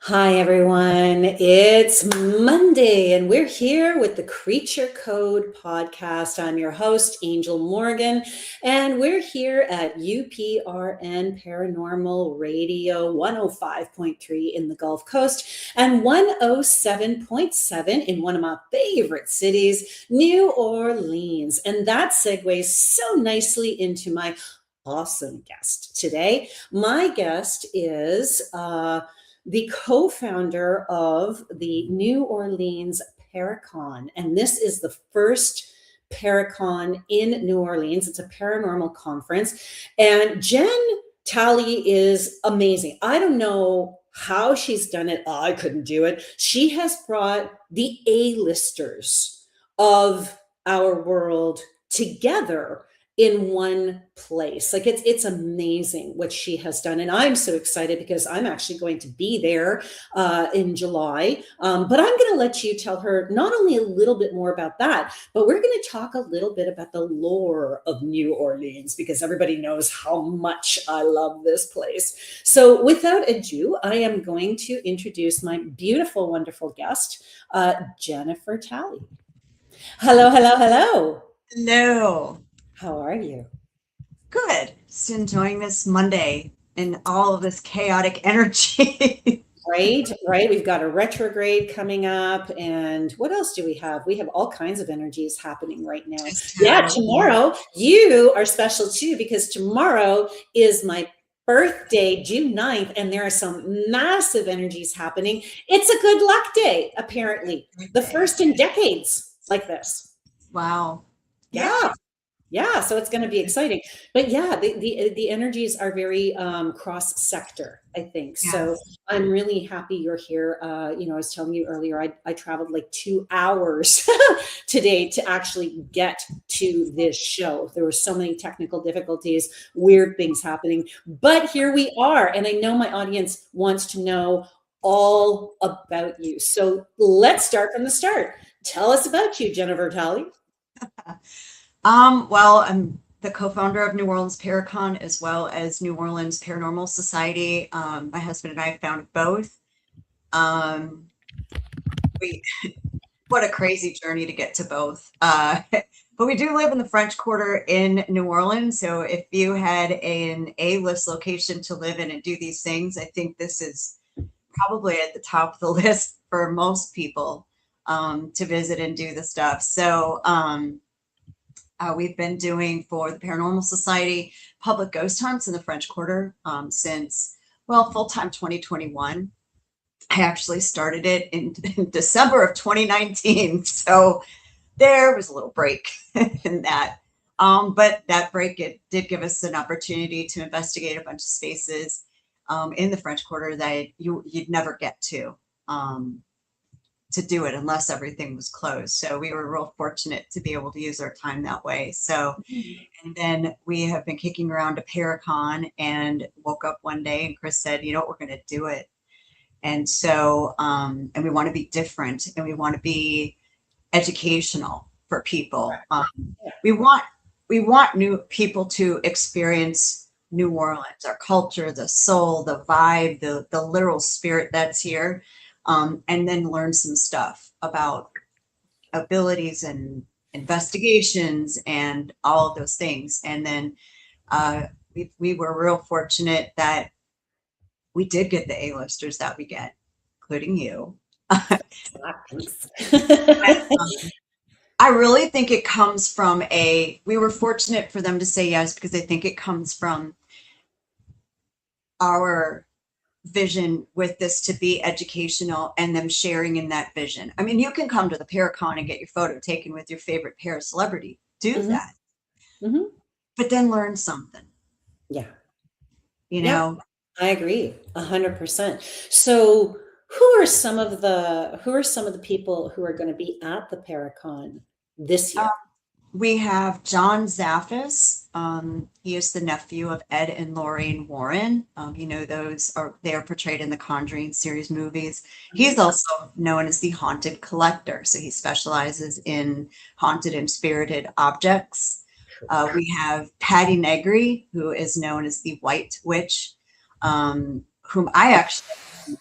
Hi, everyone. It's Monday, and we're here with the Creature Code podcast. I'm your host, Angel Morgan, and we're here at UPRN Paranormal Radio 105.3 in the Gulf Coast and 107.7 in one of my favorite cities, New Orleans. And that segues so nicely into my awesome guest today. My guest is the co-founder of the New Orleans Paracon. And this is the first Paracon in New Orleans. It's a paranormal conference. And Jenn Talley is amazing. I don't know how she's done it. I couldn't do it. She has brought the A-listers of our world together in one place. Like it's amazing what she has done. And I'm so excited because I'm actually going to be there in July. But I'm going to let you tell her not only a little bit more about that, but we're going to talk a little bit about the lore of New Orleans because everybody knows how much I love this place. So without ado, I am going to introduce my beautiful, wonderful guest, Jennifer Talley. Hello, hello, hello. Hello. How are you? Good. Just enjoying this Monday and all of this chaotic energy. Right. We've got a retrograde coming up. And what else do we have? We have all kinds of energies happening right now. Yeah, tomorrow you are special too, because tomorrow is my birthday, June 9th, and there are some massive energies happening. It's a good luck day, apparently. The first in decades like this. Wow. Yeah, so it's going to be exciting. But yeah, the energies are very cross sector, I think. Yes. So I'm really happy you're here. I was telling you earlier, I traveled like 2 hours today to actually get to this show. There were so many technical difficulties, weird things happening, but here we are. And I know my audience wants to know all about you. So let's start from the start. Tell us about you, Jennifer Talley. Well, I'm the co-founder of New Orleans Paracon as well as New Orleans Paranormal Society. My husband and I founded both. We What a crazy journey to get to both. But we do live in the French Quarter in New Orleans. So if you had an A-list location to live in and do these things, I think this is probably at the top of the list for most people to visit and do the stuff. So we've been doing for the Paranormal Society public ghost hunts in the French Quarter since, well, full-time 2021. I actually started it in December of 2019. So there was a little break in that. But that break, it did give us an opportunity to investigate a bunch of spaces in the French Quarter that you'd never get to do it unless everything was closed. So we were real fortunate to be able to use our time that way. So, and then we have been kicking around a Paracon and woke up one day and Chris said, you know what, we're going to do it. And so, and we want to be different and we want to be educational for people. We want new people to experience New Orleans, our culture, the soul, the vibe, the literal spirit that's here. And then learn some stuff about abilities and investigations and all of those things. And then we were real fortunate that we did get the A-listers that we get, including you. I really think it comes from we were fortunate for them to say yes, because I think it comes from our vision with this to be educational and them sharing in that vision. I mean, you can come to the Paracon and get your photo taken with your favorite para celebrity. Do that. But then learn something. Yeah. You know? I agree 100%. So who are some of the people who are going to be at the Paracon this year? We have John Zaffis. He is the nephew of Ed and Lorraine Warren. They are portrayed in the Conjuring series movies. He's also known as the Haunted Collector. So he specializes in haunted and spirited objects. We have Patty Negri, who is known as the White Witch, whom I actually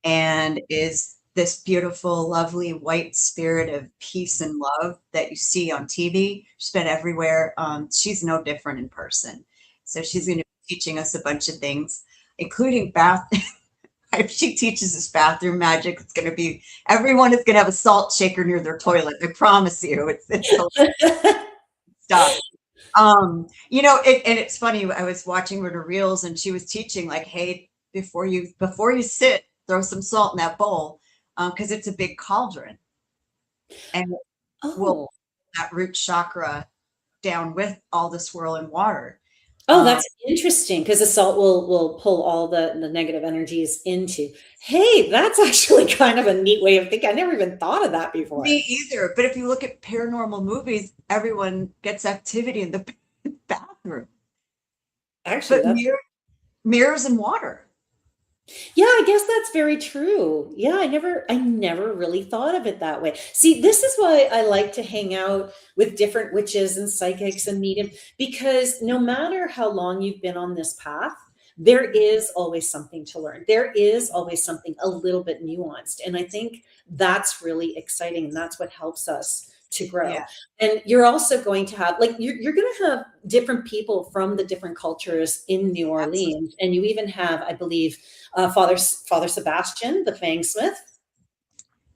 and is this beautiful, lovely white spirit of peace and love that you see on TV. She's been everywhere. She's no different in person. So she's going to be teaching us a bunch of things, including bath. If she teaches us bathroom magic, it's going to be everyone is going to have a salt shaker near their toilet. I promise you, it's stuff. And it's funny. I was watching her reels, and she was teaching like, hey, before you sit, throw some salt in that bowl, because it's a big cauldron, and we'll Oh, that root chakra down with all the swirling water. oh, Um, that's interesting because the salt will pull all the negative energies into. Hey, that's actually kind of a neat way of thinking. I never even thought of that before. Me either. But if you look at paranormal movies, everyone gets activity in the bathroom, Actually, but that's mirrors and water. yeah, I guess that's very true. Yeah, I never really thought of it that way. See, this is why I like to hang out with different witches and psychics and medium because no matter how long you've been on this path, there is always something to learn. There is always something a little bit nuanced. And I think that's really exciting. And that's what helps us to grow. Yeah, And you're also going to have, like, you're going to have different people from the different cultures in New absolutely. Orleans. And you even have, I believe, Father Sebastian, the Fangsmith. As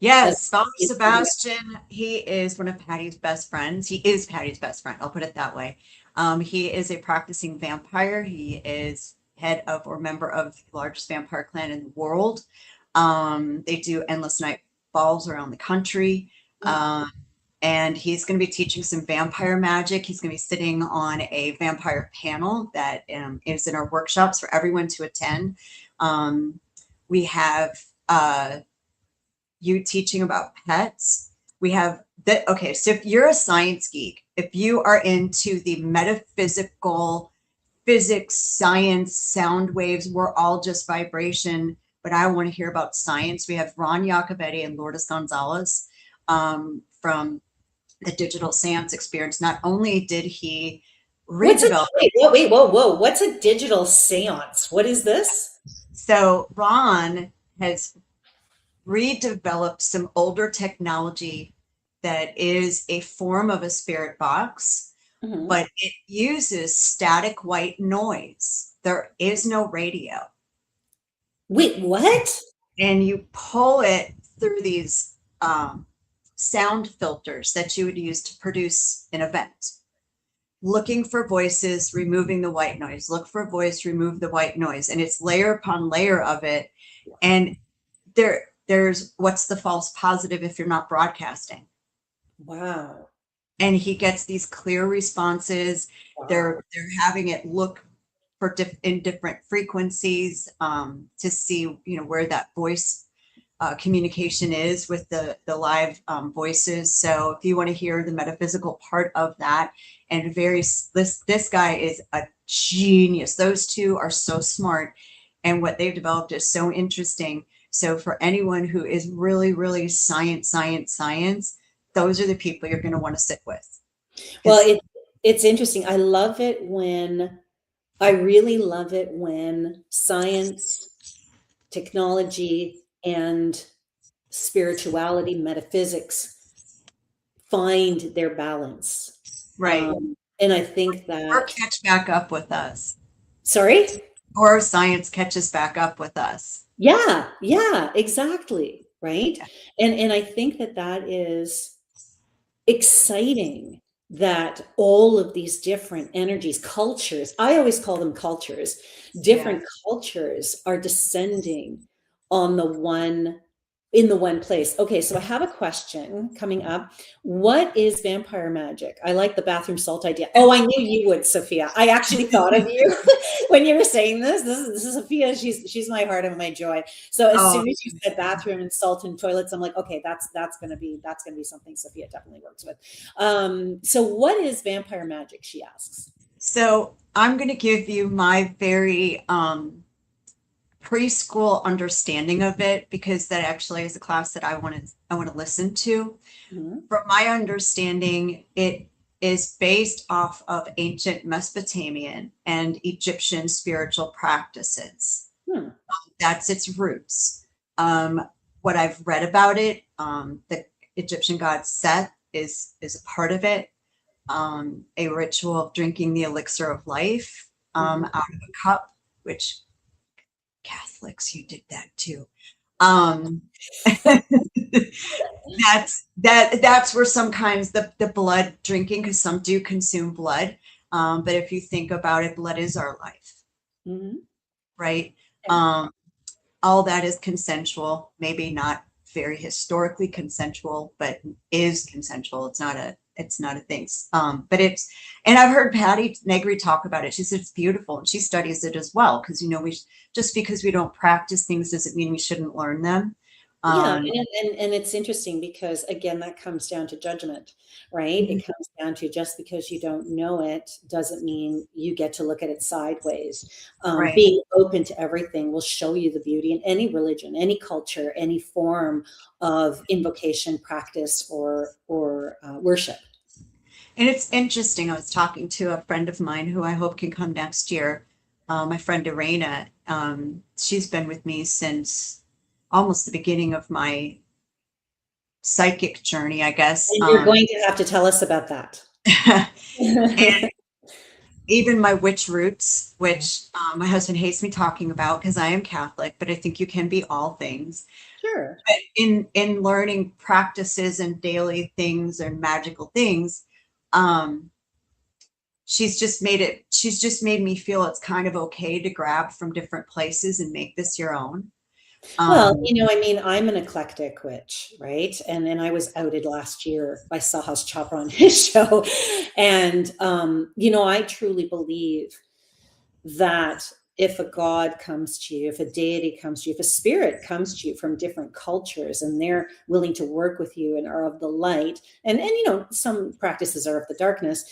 Yes, Father Sebastian, he is one of Patty's best friends. He is Patty's best friend. I'll put it that way. He is a practicing vampire. He is head of or member of the largest vampire clan in the world. They do endless night balls around the country. Um, and he's going to be teaching some vampire magic. He's going to be sitting on a vampire panel that is in our workshops for everyone to attend. We have you teaching about pets. We have that. Okay, so if you're a science geek, if you are into the metaphysical, physics, science, sound waves, we're all just vibration. But I want to hear about science. We have Ron Iacovetti and Lourdes Gonzalez from the Digital Seance Experience. Not only did he what's a redevelop, wait, whoa, whoa. What's a digital seance? What is this? so Ron has redeveloped some older technology that is a form of a spirit box, Mhm. but it uses static white noise. There is no radio. Wait, what? And you pull it through these sound filters that you would use to produce an event. Looking for voices, removing the white noise. Look for a voice, remove the white noise. And it's layer upon layer of it. And there's what's the false positive if you're not broadcasting? Wow. And he gets these clear responses. Wow. They're having it look for in different frequencies to see where that voice communication is with the live voices. So if you want to hear the metaphysical part of that, and this guy is a genius. Those two are so smart, and what they've developed is so interesting. So for anyone who is really, really science, those are the people you're going to want to sit with. Well, Because it's interesting. I really love it when science, technology, and spirituality, metaphysics find their balance. right, And I think or that, catch back up with us, sorry? or science catches back up with us. Yeah, yeah, exactly. Right. Yeah, And I think that that is exciting that all of these different energies, cultures, I always call them cultures, yeah. different cultures are descending on the one in the one place. Okay, so I have a question coming up. What is vampire magic? I like the bathroom salt idea. Oh, I knew you would, Sophia. I actually thought of you when you were saying this. This is Sophia. She's my heart and my joy. So as Oh, soon as you said bathroom and salt and toilets, I'm like, okay, that's gonna be something Sophia definitely works with. So what is vampire magic? She asks. so I'm going to give you my very preschool understanding of it because that actually is a class that I want to listen to. Mhm. From my understanding, it is based off of ancient Mesopotamian and Egyptian spiritual practices. Hmm. That's its roots. What I've read about it, the Egyptian god Set is a part of it. A ritual of drinking the elixir of life Mhm. out of a cup, which Catholics, you did that too. Um, that's where sometimes the blood drinking, because some do consume blood. But if you think about it, blood is our life, Mhm. right? Yeah. Um, all that is consensual, maybe not very historically consensual, but is consensual. It's not a thing. But it's, and I've heard Patty Negri talk about it. She said it's beautiful, and she studies it as well. Because just because we don't practice things doesn't mean we shouldn't learn them. Yeah, Um, and it's interesting because again, that comes down to judgment, right? It comes down to just because you don't know it doesn't mean you get to look at it sideways. right. Being open to everything will show you the beauty in any religion, any culture, any form of invocation, practice, or worship. And it's interesting. I was talking to a friend of mine who I hope can come next year. My friend Irena. She's been with me since almost the beginning of my psychic journey, I guess. And you're going to have to tell us about that. And even my witch roots, which my husband hates me talking about because I am Catholic, but I think you can be all things. Sure. But in learning practices and daily things and magical things, um, she's just made me feel it's kind of okay to grab from different places and make this your own. Well, Um, I mean, I'm an eclectic witch, right? And then I was outed last year by Sahas Chopra on his show. And, I truly believe that if a god comes to you, if a deity comes to you, if a spirit comes to you from different cultures and they're willing to work with you and are of the light, and some practices are of the darkness,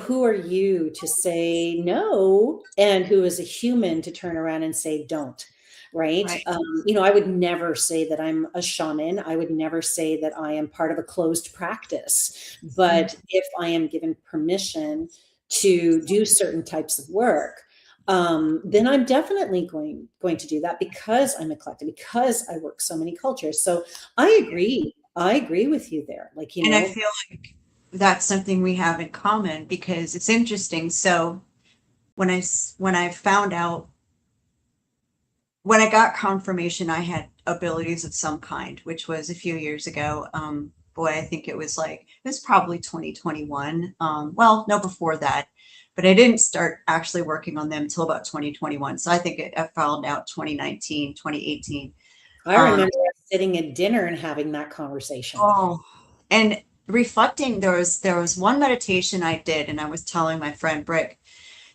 who are you to say no? And who is a human to turn around and say don't? Right. right, I would never say that I'm a shaman. I would never say that I am part of a closed practice. But if I am given permission to do certain types of work, then I'm definitely going to do that because I'm eclectic, because I work so many cultures. So I agree. I agree with you there. Like, and I feel like that's something we have in common because it's interesting. So when I found out when I got confirmation I had abilities of some kind, which was a few years ago, boy, I think it was probably 2021. Well, no, before that, but I didn't start actually working on them until about 2021. So I think I found out 2019, 2018. I remember us sitting at dinner and having that conversation. Oh, and reflecting, there was one meditation I did, and I was telling my friend Brick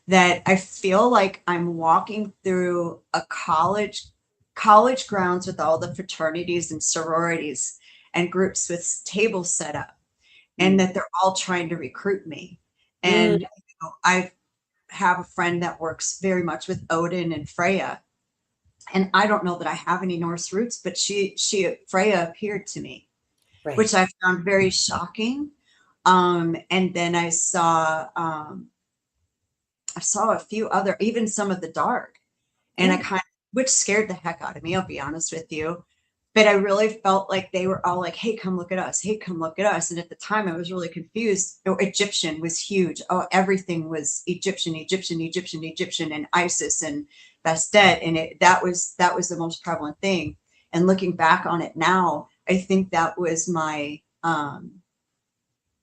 that I feel like I'm walking through a college grounds with all the fraternities and sororities and groups with tables set up, and Mm. that they're all trying to recruit me. Mm, And I have a friend that works very much with Odin and Freya, and I don't know that I have any Norse roots, but she Freya appeared to me, which right. I found very shocking. And then I saw a few other, even some of the dark, and Yeah. which scared the heck out of me, I'll be honest with you. But I really felt like they were all like, hey, come look at us. Hey, come look at us. And at the time I was really confused. Oh, Egyptian was huge. Oh, everything was Egyptian, Egyptian, Egyptian, Egyptian, and Isis and Bastet. And that was the most prevalent thing. And looking back on it now, I think that was my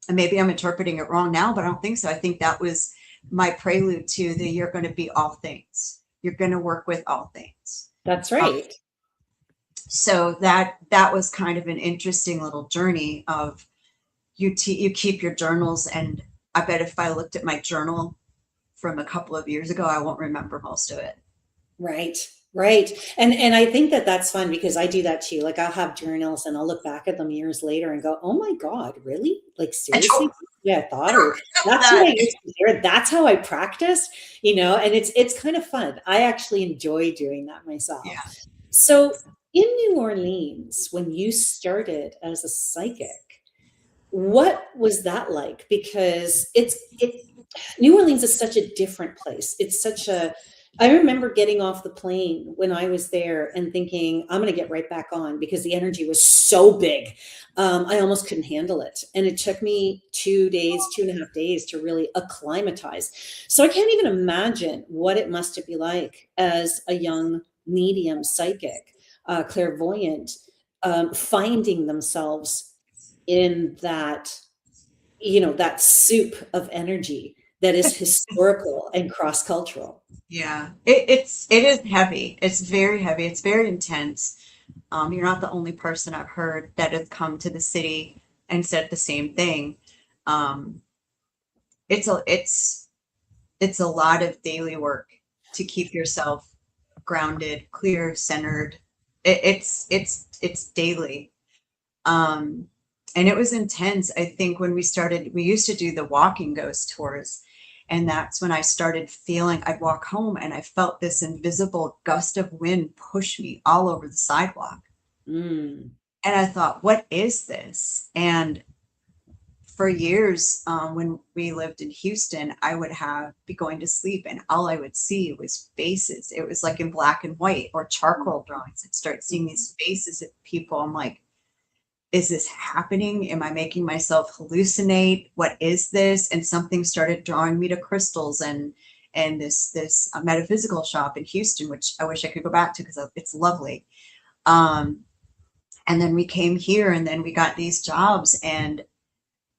and maybe I'm interpreting it wrong now, but I don't think so. I think that was my prelude to the you're going to be all things. You're going to work with all things. That's Um, right. so that was kind of an interesting little journey of you keep your journals, and I bet if I looked at my journal from a couple of years ago, I won't remember most of it. Right. Right. And I think that that's fun because I do that too. Like I'll have journals and I'll look back at them years later and go, "Oh my God, really? Like I seriously? don't Yeah, I thought or remember that's what that. I used to hear. That's how I practiced, and it's kind of fun. I actually enjoy doing that myself. Yeah. So in New Orleans, when you started as a psychic, what was that like? Because New Orleans is such a different place. It's such a I remember getting off the plane when I was there and thinking, I'm going to get right back on because the energy was so big. I almost couldn't handle it. And it took me 2 days, 2.5 days to really acclimatize. So I can't even imagine what it must be like as a young medium psychic, clairvoyant, finding themselves in that, that soup of energy that is historical and cross cultural. Yeah, it is heavy. It's very heavy. It's very intense. You're not the only person I've heard that has come to the city and said the same thing. Um, it's a it's it's a lot of daily work to keep yourself grounded, clear, centered. It's daily. Um, and it was intense. I think when we used to do the walking ghost tours. And that's when I started feeling, I'd walk home and I felt this invisible gust of wind push me all over the sidewalk. Mm. And I thought, what is this? And for years, when we lived in Houston, I would be going to sleep and all I would see was faces. It was like in black and white or charcoal drawings. I'd start seeing these faces of people. I'm like, is this happening? Am I making myself hallucinate? What is this? And something started drawing me to crystals and this metaphysical shop in Houston, which I wish I could go back to because it's lovely. Um, and then we came here, and then we got these jobs, and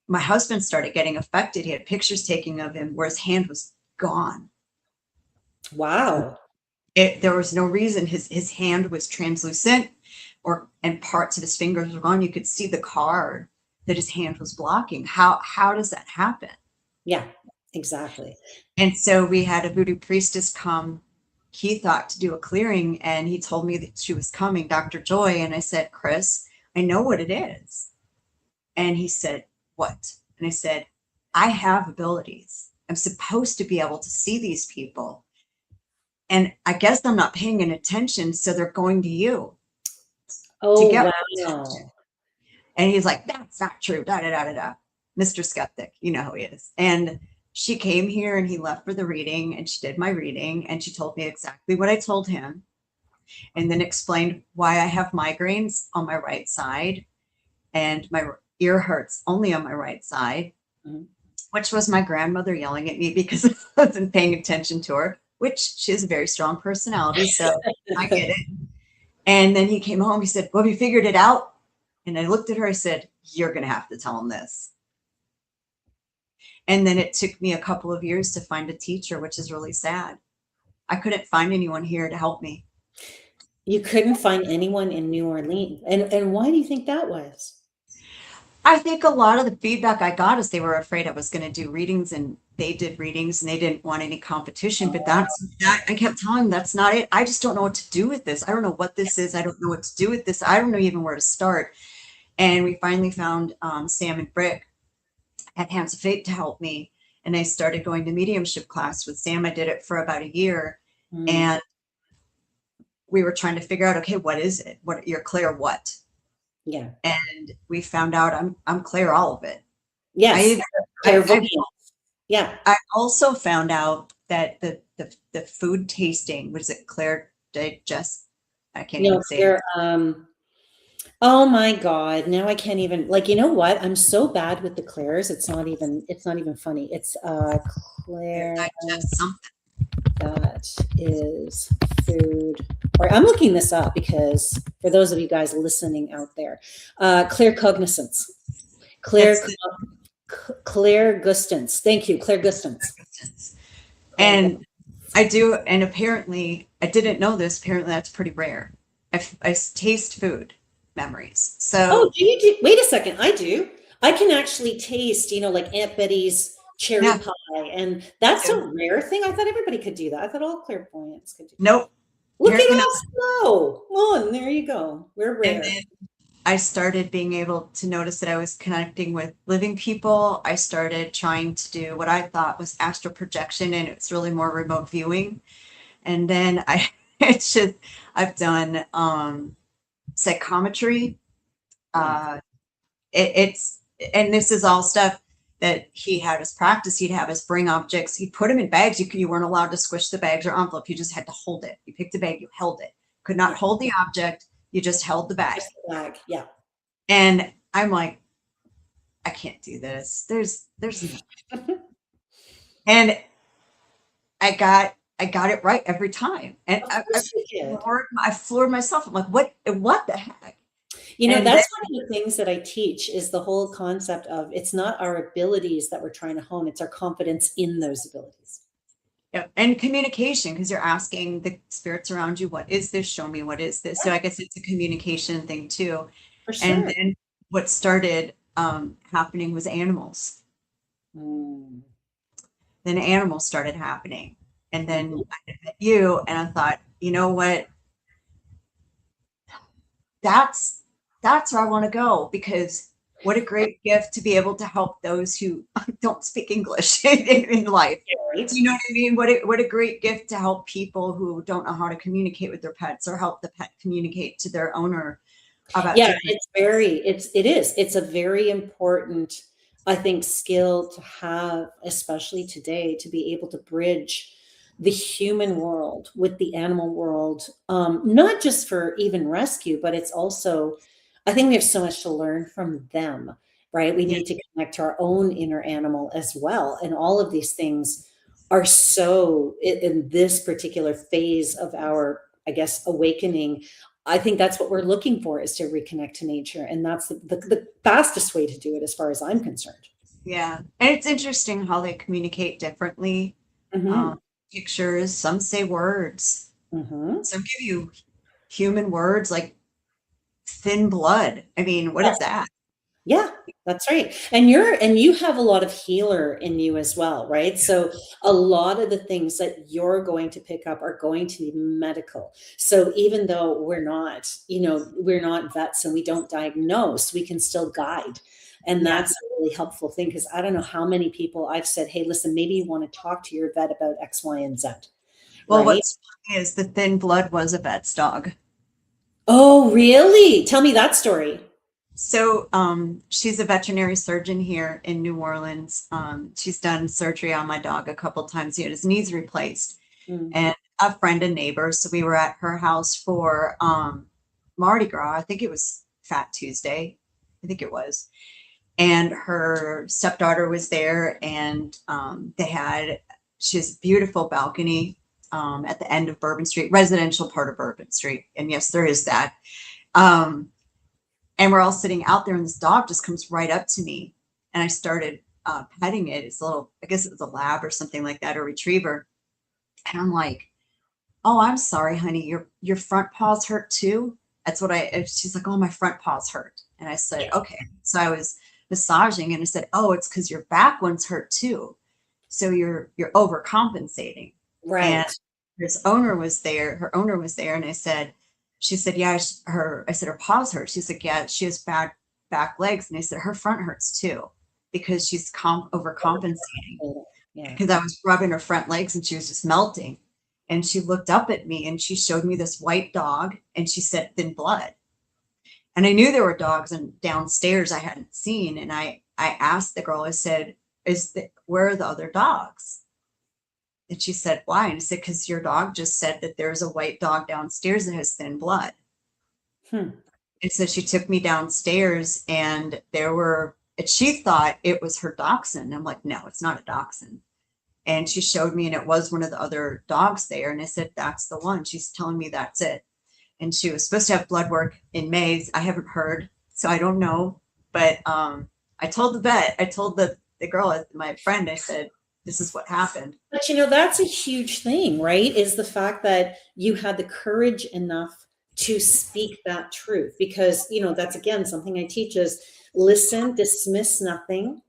my husband started getting affected. He had pictures taken of him where his hand was gone. Wow. There was no reason. His hand was translucent, and parts of his fingers were gone. You could see the card that his hand was blocking. How does that happen? Yeah, exactly. And so we had a voodoo priestess come. He thought to do a clearing, and he told me that she was coming, Dr. Joy. And I said, Chris, I know what it is. And he said, what? And I said, I have abilities. I'm supposed to be able to see these people. And I guess I'm not paying any attention, so they're going to you to Oh, get my attention. wow. And he's like, that's not true. Da da da da da. Mr. Skeptic, you know who he is. And she came here and he left for the reading and she did my reading and she told me exactly what I told him and then explained why I have migraines on my right side and my ear hurts only on my right side, Mhm. which was my grandmother yelling at me because I wasn't paying attention to her, which she has a very strong personality. So I get it. And then he came home. He said, well, have you figured it out? And I looked at her. I said, you're going to have to tell him this. And then it took me a couple of years to find a teacher, which is really sad. I couldn't find anyone here to help me. You couldn't find anyone in New Orleans. And why do you think that was? I think a lot of the feedback I got is they were afraid I was going to do readings and they did readings and they didn't want any competition. But I kept telling them that's not it. I just don't know what to do with this. I don't know what this is. I don't know what to do with this. I don't know even where to start. And we finally found Sam and Brick at Hands of Fate to help me. And I started going to mediumship class with Sam. I did it for about a year. Mm. And we were trying to figure out, okay, what is it? What you're clear what? Yeah. And we found out I'm clear all of it. Yes. I, Clairvoyance. Yeah. I also found out that the food tasting, what is it, Claire digest? I can't No, even say it. clear. Oh my God. Now I can't even, like, you know what? I'm so bad with the Claires. It's not even funny. It's Claire Claire. digest something. That is food. Or I'm looking this up because for those of you guys listening out there, clear cognizance, clear, That's the clear gustance. Thank you, clear gustance. and I do, and apparently I didn't know this. Apparently that's pretty rare. I taste food memories. Oh, So do you do? Wait a second, I do. I can actually taste, like Aunt Betty's cherry yeah, pie, and that's too. a rare thing. I thought everybody could do that. I thought all clairvoyants could do that. Nope, Look at apparently not. us go. On, there you go. We're And rare. then I started being able to notice that I was connecting with living people. I started trying to do what I thought was astral projection, and it's really more remote viewing. And then it's just, I've done psychometry. Yeah. Uh, it's, and this is all stuff. that he had us practice. He'd have us bring objects. He'd put them in bags. You weren't allowed to squish the bags or envelope. You just had to hold it. You picked a bag, you held it. Could not hold the object. You just held the bag. Just the bag. Yeah. And I'm like, I can't do this. There's and I got it right every time. And Of course you did. I floored myself. I'm like, what the heck? You know, And then, that's one of the things that I teach is the whole concept of it's not our abilities that we're trying to hone, it's our confidence in those abilities. yeah, and communication, because you're asking the spirits around you, what is this? Show me what is this. So I guess it's a communication thing too. For And sure. then what started happening was animals. Mm. Then animals started happening. And then Mhm. I met you and I thought, you know what? That's where I want to go, because what a great gift to be able to help those who don't speak English in life. Right. You know what I mean? What a great gift to help people who don't know how to communicate with their pets, or help the pet communicate to their owner about Yeah, different. it's a very important, I think, skill to have, especially today, to be able to bridge the human world with the animal world. Not just for even rescue, but it's also, I think we have so much to learn from them, right? We Yeah, need to connect to our own inner animal as well. And all of these things are so in this particular phase of our, I guess, awakening. I think that's what we're looking for, is to reconnect to nature. And that's the fastest way to do it as far as I'm concerned. yeah. And it's interesting how they communicate differently. Um, Hmm. Pictures, some say words, Hmm. some give you human words like thin blood. I mean, what is that? Yeah, that's right. And you have a lot of healer in you as well, right? So a lot of the things that you're going to pick up are going to be medical. So even though we're not vets and we don't diagnose, we can still guide. And Yeah. that's a really helpful thing, because I don't know how many people I've said, hey, listen, maybe you want to talk to your vet about X, Y, and Z, Well, right? what's funny is the thin blood was a vet's dog. Oh, really? Tell me that story. So she's a veterinary surgeon here in New Orleans. She's done surgery on my dog a couple times. He had his knees replaced, Mm. and a friend and neighbor. So we were at her house for Mardi Gras. I think it was Fat Tuesday. I think it was. And her stepdaughter was there, and she has a beautiful balcony at the end of Bourbon Street, residential part of Bourbon Street. And yes, there is that. Um, and we're all sitting out there, and this dog just comes right up to me, and I started petting it. It's a little, I guess it was a lab or something like that, a retriever. And I'm like, "Oh, I'm sorry, honey. Your front paws hurt too." That's what I. She's like, "Oh, my front paws hurt." And I said, "Okay." So I was massaging, and I said, "Oh, it's because your back ones hurt too. So you're overcompensating." And Right. his owner was there. Her owner was there, and I said, "She said, yeah." I said, "Her paws hurt." She's like, "Yeah, she has bad back legs." And I said, "Her front hurts too, because she's overcompensating." Yeah. Because I was rubbing her front legs, and she was just melting. And she looked up at me, and she showed me this white dog, and she said thin blood. And I knew there were dogs downstairs I hadn't seen. And I asked the girl, I said, where are the other dogs? And she said, why? And I said, because your dog just said that there's a white dog downstairs that has thin blood. Hmm. And so she took me downstairs, and and she thought it was her dachshund. I'm like, no, it's not a dachshund. And she showed me, and it was one of the other dogs there. And I said, that's the one. She's telling me that's it. And she was supposed to have blood work in May. I haven't heard, so I don't know. But I told the vet, I told the girl, my friend, I said, this is what happened. But that's a huge thing, right? Is the fact that you had the courage enough to speak that truth. Because, that's again something I teach is listen, dismiss nothing,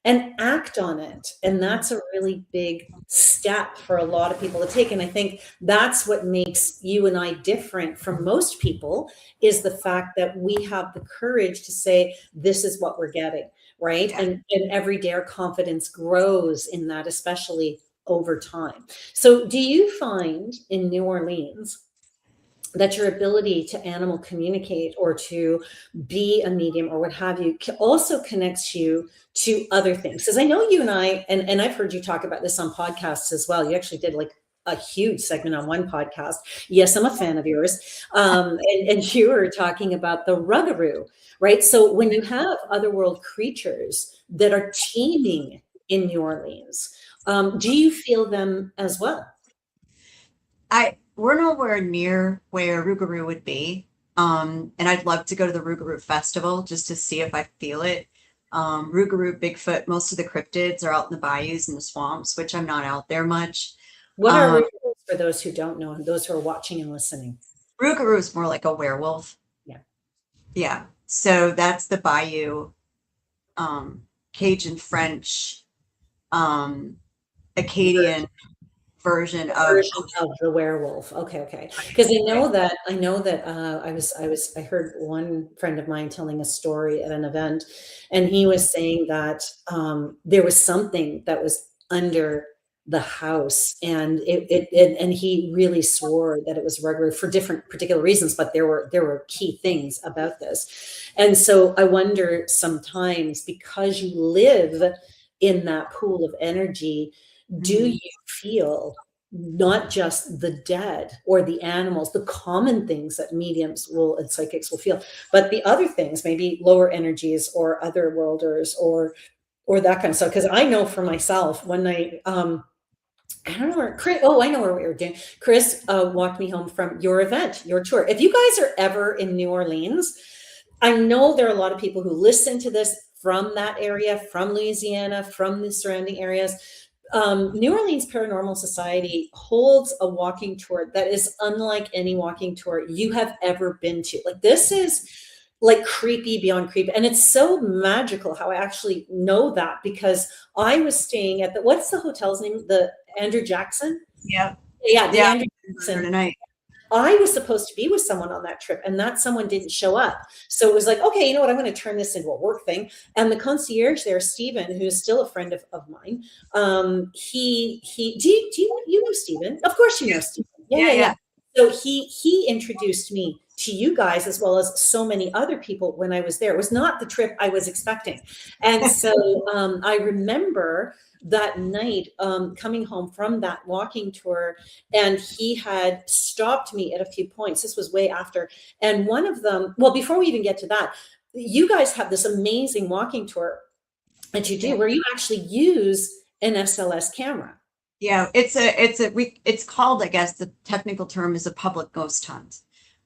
and act on it. And that's a really big step for a lot of people to take. And I think that's what makes you and I different from most people, is the fact that we have the courage to say, this is what we're getting, right? Yeah. And every day our confidence grows in that, especially over time. So do you find in New Orleans that your ability to animal communicate or to be a medium or what have you also connects you to other things. Because I know you and I, and I've heard you talk about this on podcasts as well. You actually did like a huge segment on one podcast. Yes, I'm a fan of yours. And you were talking about the Rougarou, right? So when you have otherworld creatures that are teeming in New Orleans, do you feel them as well? We're nowhere near where Rougarou would be. And I'd love to go to the Rougarou Festival just to see if I feel it. Rougarou, Bigfoot, most of the cryptids are out in the bayous and the swamps, which I'm not out there much. What are Um, Rougarous for those who don't know and those who are watching and listening? Rougarou is more like a werewolf. Yeah. Yeah. So that's the bayou, Cajun French, um, Acadian version of Version of the werewolf. Okay, okay. Because I heard one friend of mine telling a story at an event, and he was saying that there was something that was under the house, and and he really swore that it was regular for different particular reasons, but there were key things about this. And so I wonder sometimes, because you live in that pool of energy, do Mhm. you feel not just the dead or the animals, the common things that mediums will and psychics will feel, but the other things, maybe lower energies or other worlders or that kind of stuff? Because I know for myself, one night, I don't know where Chris. Oh, I know where we were doing. Chris walked me home from your event, your tour. If you guys are ever in New Orleans, I know there are a lot of people who listen to this from that area, from Louisiana, from the surrounding areas. New Orleans Paranormal Society holds a walking tour that is unlike any walking tour you have ever been to. Like, this is like creepy beyond creepy. And it's so magical how I actually know that, because I was staying at what's the hotel's name? The Andrew Jackson? Yeah. Yeah, the Yeah. Andrew For Jackson. tonight. I was supposed to be with someone on that trip, and that someone didn't show up. So it was like, okay, you know what? I'm going to turn this into a work thing. And the concierge there, Stephen, who is still a friend of mine, he do you know Stephen? Of course you know Stephen. Yeah, Yeah, yeah, yeah. yeah. So he introduced me to you guys as well as so many other people when I was there. It was not the trip I was expecting. And so I remember that night coming home from that walking tour, and he had stopped me at a few points. This was way after. And one of them, well, before we even get to that, you guys have this amazing walking tour that you Yeah. do where you actually use an SLS camera. Yeah, it's called, I guess the technical term is a public ghost hunt.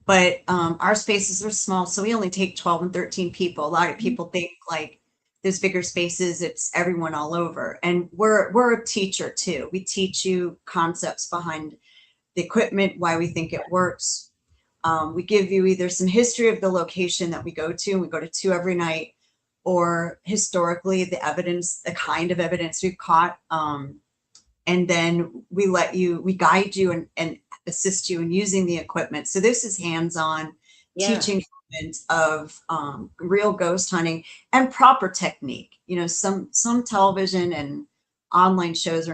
But our spaces are small, so we only take 12 and 13 people. A lot of people think like there's bigger spaces, it's everyone all over. And we're a teacher too. We teach you concepts behind the equipment, why we think it works. We give you either some history of the location that we go to, and we go to two every night, or historically the evidence, the kind of evidence we've caught. And then we guide you and assist you in using the equipment. So this is hands-on Yeah. teaching of real ghost hunting and proper technique. You know, some television and online shows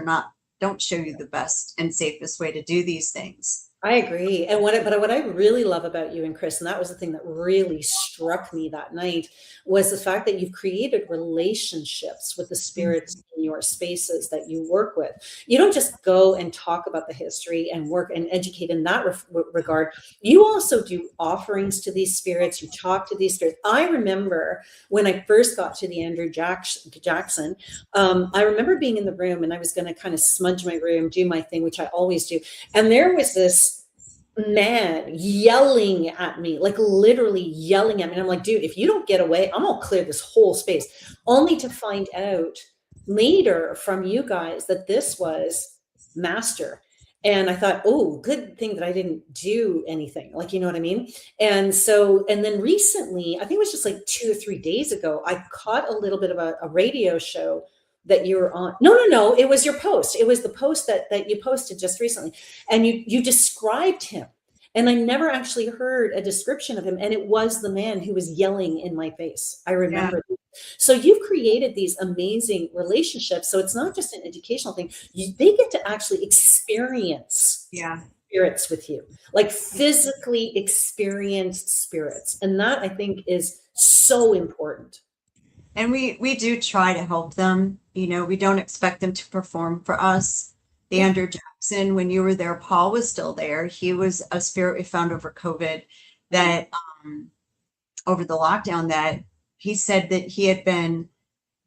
don't show you the best and safest way to do these things. I agree. And what I really love about you and Chris, and that was the thing that really struck me that night, was the fact that you've created relationships with the spirits in your spaces that you work with. You don't just go and talk about the history and work and educate in that regard. You also do offerings to these spirits. You talk to these spirits. I remember when I first got to the Andrew Jackson, I remember being in the room, and I was going to kind of smudge my room, do my thing, which I always do. And there was this man yelling at me, like literally yelling at me. And I'm like, dude, if you don't get away, I'm gonna clear this whole space. Only to find out later from you guys that this was Master. And I thought, oh, good thing that I didn't do anything. Like, you know what I mean? And so, and then recently, I think it was just like 2 or 3 days ago, I caught a little bit of a radio show that you were on. No, it was your post. It was the post that you posted just recently, and you described him, and I never actually heard a description of him, and it was the man who was yelling in my face. I Yeah. remember. So you've created these amazing relationships, so it's not just an educational thing. They get to actually experience Yeah. spirits with you, like physically experienced spirits. And that I think is so important. And we do try to help them. You know, we don't expect them to perform for us. The Yeah. Andrew Jackson, when you were there, Paul was still there. He was a spirit we found over COVID Mm. that over the lockdown that he said that he had been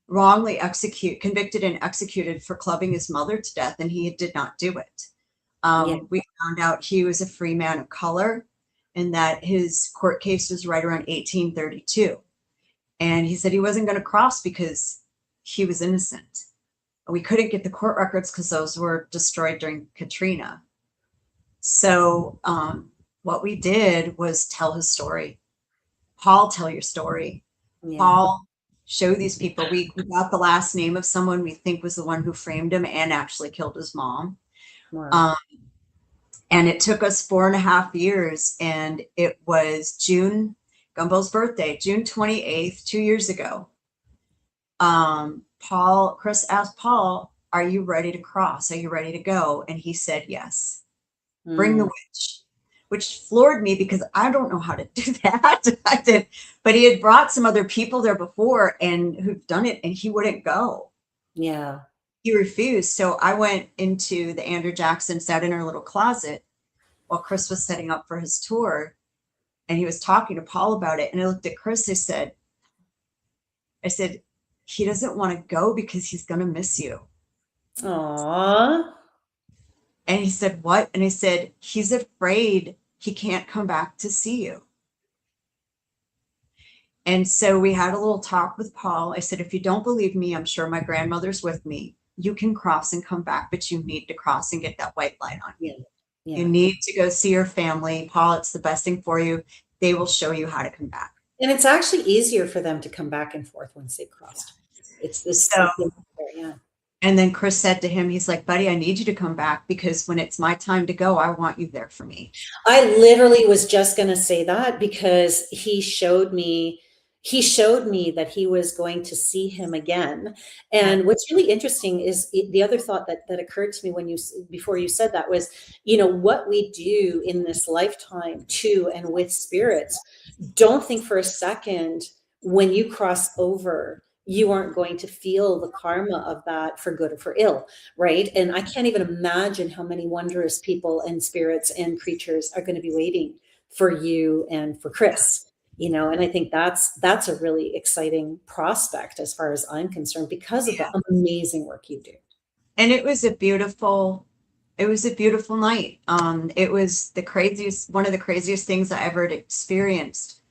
wrongly convicted and executed for clubbing his mother to death, and he did not do it. Yeah. We found out he was a free man of color and that his court case was right around 1832. And he said he wasn't going to cross because he was innocent. We couldn't get the court records because those were destroyed during Katrina. So what we did was tell his story. Paul, tell your story. Yeah. Paul, show these people. We got the last name of someone we think was the one who framed him and actually killed his mom. Wow. Um, and it took us 4.5 years. And it was Gumbel's birthday, June 28th, 2 years ago. Chris asked Paul, "Are you ready to cross? Are you ready to go?" And he said, "Yes. Bring the Mm. witch," which floored me because I don't know how to do that. I did, but he had brought some other people there before and who've done it, and he wouldn't go. Yeah. He refused. So I went into the Andrew Jackson, sat in her little closet while Chris was setting up for his tour, and he was talking to Paul about it. And I looked at Chris. I said, he doesn't want to go because he's going to miss you. Aww. And he said, what? And I said, he's afraid he can't come back to see you. And so we had a little talk with Paul. I said, if you don't believe me, I'm sure my grandmother's with me. You can cross and come back, but you need to cross and get that white light on Yeah. you. Yeah. You need to go see your family. Paul, it's the best thing for you. They will show you how to come back. And it's actually easier for them to come back and forth once they crossed. It's this, So, yeah. and then Chris said to him, he's like, buddy, I need you to come back because when it's my time to go, I want you there for me. I literally was just going to say that because he showed me that he was going to see him again. And Yeah. what's really interesting is the other thought that occurred to me before you said that was, what we do in this lifetime to and with spirits. Don't think for a second when you cross over, you aren't going to feel the karma of that for good or for ill, right? And I can't even imagine how many wondrous people and spirits and creatures are going to be waiting for you and for Chris, and I think that's a really exciting prospect as far as I'm concerned because of the amazing work you do. And it was a beautiful night. It was one of the craziest things I ever experienced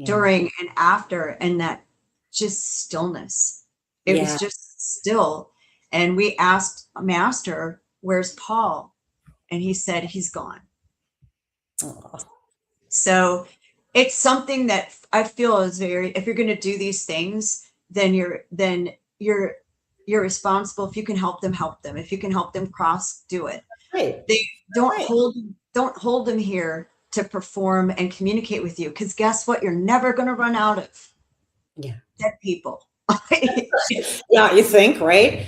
during and after, and that just stillness. It was just still. And we asked Master, where's Paul? And he said, he's gone. Oh. So it's something that I feel is if you're going to do these things, then you're responsible. If you can help them, help them. If you can help them cross, do it. Right. They don't hold them here to perform and communicate with you. Because guess what? You're never going to run out of dead people. Yeah, you think, right?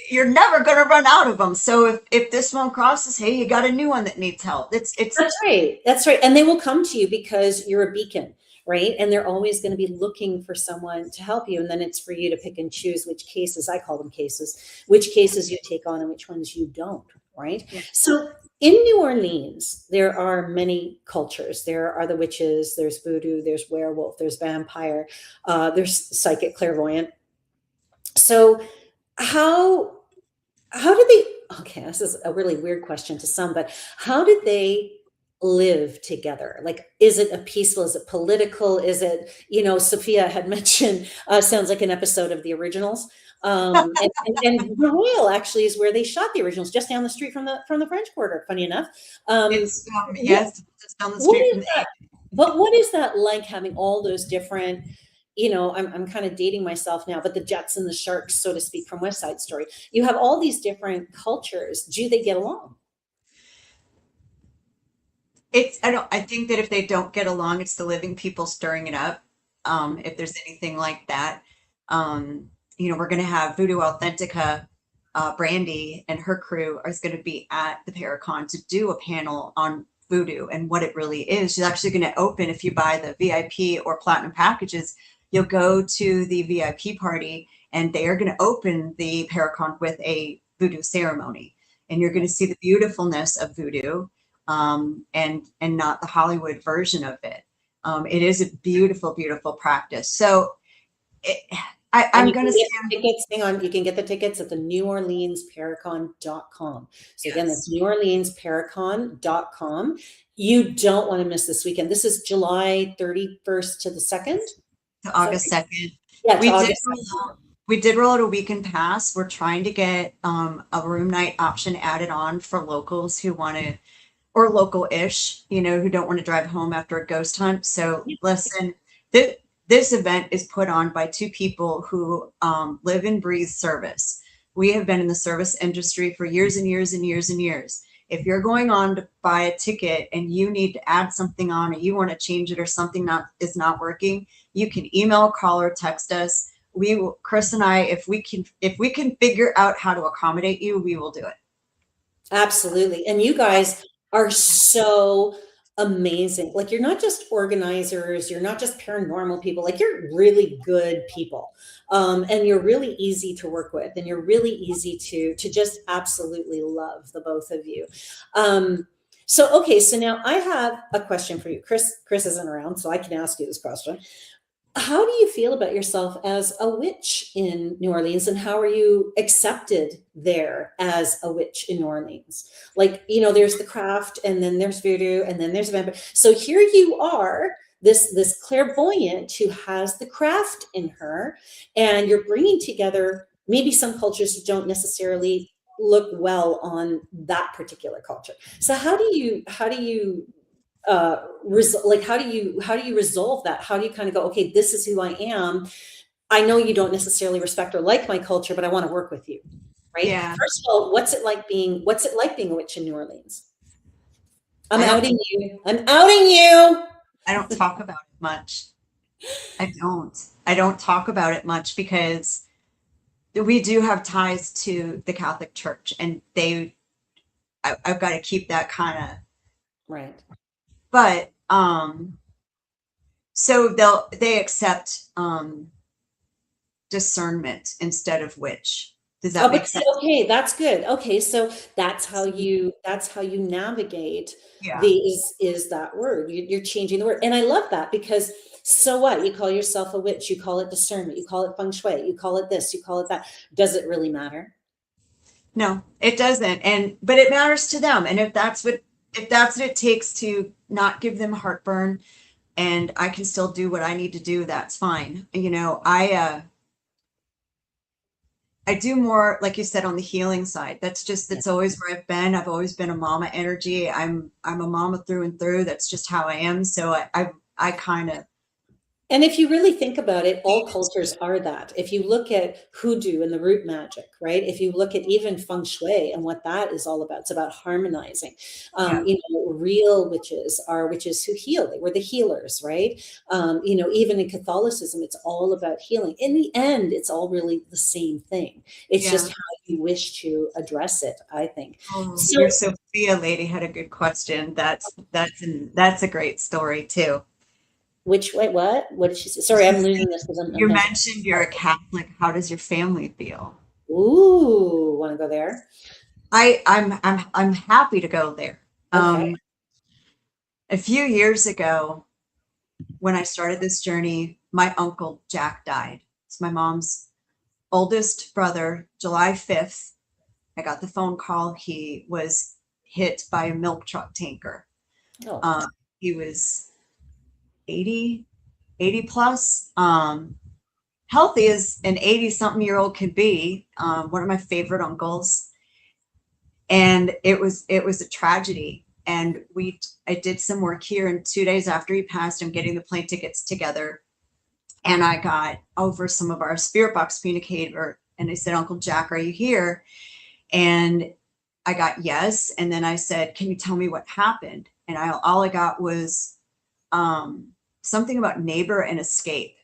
You're never going to run out of them. So if this one crosses, hey, you got a new one that needs help. That's right. That's right. And they will come to you because you're a beacon, right? And they're always going to be looking for someone to help you. And then it's for you to pick and choose which cases, I call them cases, which cases you take on and which ones you don't, right? Yeah. So in New Orleans, there are many cultures. There are the witches, there's voodoo, there's werewolf, there's vampire, there's psychic clairvoyant. So how did they, okay, this is a really weird question to some, but how did they live together? Like, is it a peaceful, is it political? Is it, Sophia had mentioned, sounds like an episode of The Originals. And the Royal actually is where they shot The Originals, just down the street from the French Quarter, funny enough. It's just down the street from the But what is that like, having all those different, I'm kind of dating myself now, but the Jets and the Sharks, so to speak, from West Side Story. You have all these different cultures. Do they get along? I think that if they don't get along, it's the living people stirring it up. If there's anything like that, we're going to have Voodoo Authentica Brandy and her crew is going to be at the Paracon to do a panel on voodoo and what it really is. She's actually going to open, if you buy the VIP or platinum packages, you'll go to the VIP party and they are going to open the Paracon with a voodoo ceremony. And you're going to see the beautifulness of voodoo, and not the Hollywood version of it. It is a beautiful, beautiful practice. So I'm going to say, tickets. Hang on, you can get the tickets at the neworleansparacon.com. So again, yes, that's neworleansparacon.com. You don't want to miss this weekend. This is July 31st to the 2nd. to August 2nd. Yeah, We to did August 2nd. we did roll out a weekend pass. We're trying to get a room night option added on for locals who want to, or local-ish, who don't want to drive home after a ghost hunt. So listen, this event is put on by two people who live and breathe service. We have been in the service industry for years and years and years and years. If you're going on to buy a ticket and you need to add something on, or you want to change it, or something is not working, you can email, call, or text us. We will, Chris and I, if we can figure out how to accommodate you, we will do it. Absolutely. And you guys are so amazing. Like, you're not just organizers, you're not just paranormal people, like, you're really good people. And you're really easy to work with, and you're really easy to just absolutely love, the both of you. Okay, so now I have a question for you. Chris isn't around, so I can ask you this question. How do you feel about yourself as a witch in New Orleans, and how are you accepted there as a witch in New Orleans? Like, there's the craft, and then there's voodoo, and then there's vampire. So here you are, this clairvoyant who has the craft in her, and you're bringing together maybe some cultures who don't necessarily look well on that particular culture. So how do you like, how do you resolve that? How do you kind of go, okay, this is who I am. I know you don't necessarily respect or like my culture, but I want to work with you, right? Yeah. First of all, what's it like being a witch in New Orleans? I'm outing you. I don't talk about it much. I don't talk about it much because we do have ties to the Catholic Church, and I've got to keep that kind of Right. But so they accept discernment instead of witch. Does that make sense? Okay, that's good. Okay, so that's how you navigate Yeah. is that word. You're changing the word. And I love that, because so what? You call yourself a witch, you call it discernment, you call it feng shui, you call it this, you call it that. Does it really matter? No, it doesn't. But it matters to them. And if that's what it takes to not give them heartburn, and I can still do what I need to do, that's fine. I do more, like you said, on the healing side. That's always where I've been. I've always been a mama energy. I'm a mama through and through. That's just how I am. So I kind of. And if you really think about it, all cultures are that. If you look at hoodoo and the root magic, right? If you look at even feng shui and what that is all about, it's about harmonizing. Yeah. Real witches are witches who heal. They were the healers, right? Even in Catholicism, it's all about healing. In the end, it's all really the same thing. It's just how you wish to address it, I think. Oh, So, your Sophia lady had a good question. That's a great story too. which way? What did she say? Sorry, I'm losing this because You mentioned you're a Catholic. How does your family feel? Ooh, want to go there? I'm happy to go there. Okay. A few years ago, when I started this journey, my uncle Jack died. It's my mom's oldest brother. July 5th, I got the phone call. He was hit by a milk truck tanker. Oh. He was 80 plus, healthy as an 80-something-year-old could be. One of my favorite uncles, and it was a tragedy. And I did some work here, and 2 days after he passed, I'm getting the plane tickets together, and I got over some of our spirit box communicator, and I said, Uncle Jack, are you here? And I got yes. And then I said, can you tell me what happened? And all I got was something about neighbor and escape.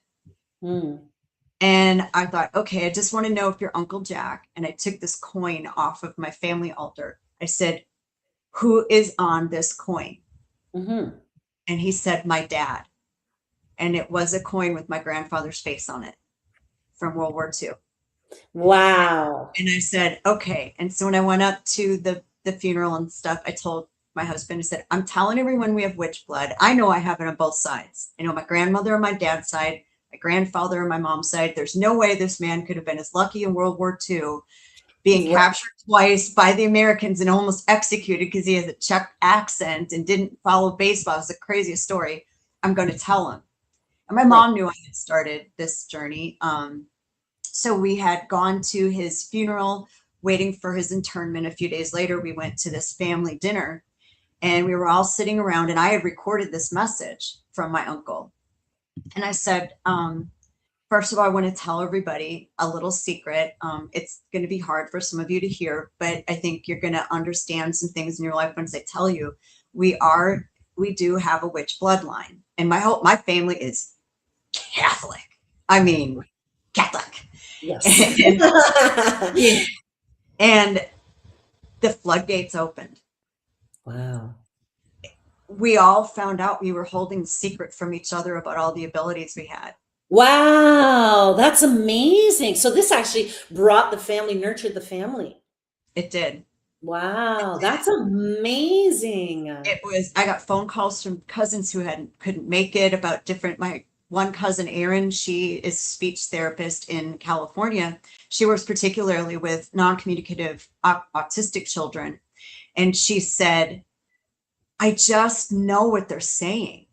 Mm. And I thought, okay, I just want to know if you're Uncle Jack. And I took this coin off of my family altar. I said, who is on this coin? Hmm. And he said, my dad. And it was a coin with my grandfather's face on it from World War II. Wow. And I said, okay. And so when I went up to the funeral and stuff, I told my husband, I said, I'm telling everyone we have witch blood. I know I have it on both sides. I know my grandmother on my dad's side, my grandfather on my mom's side. There's no way this man could have been as lucky in World War II, being Right. captured twice by the Americans and almost executed because he has a Czech accent and didn't follow baseball. It's the craziest story. I'm going to tell him. And my Right. mom knew I had started this journey. So we had gone to his funeral, waiting for his internment. A few days later, we went to this family dinner and we were all sitting around, and I had recorded this message from my uncle. And I said, first of all, I want to tell everybody a little secret. It's going to be hard for some of you to hear, but I think you're going to understand some things in your life once I tell you. We do have a witch bloodline, and my family is Catholic. I mean, Catholic. Yes. And, yeah, and the floodgates opened. Wow. We all found out we were holding the secret from each other about all the abilities we had. Wow, that's amazing. So this actually brought the family, nurtured the family. It did. Wow, that's amazing. I got phone calls from cousins who couldn't make it about different, my one cousin, Erin, she is speech therapist in California. She works particularly with non-communicative autistic children. And she said, I just know what they're saying.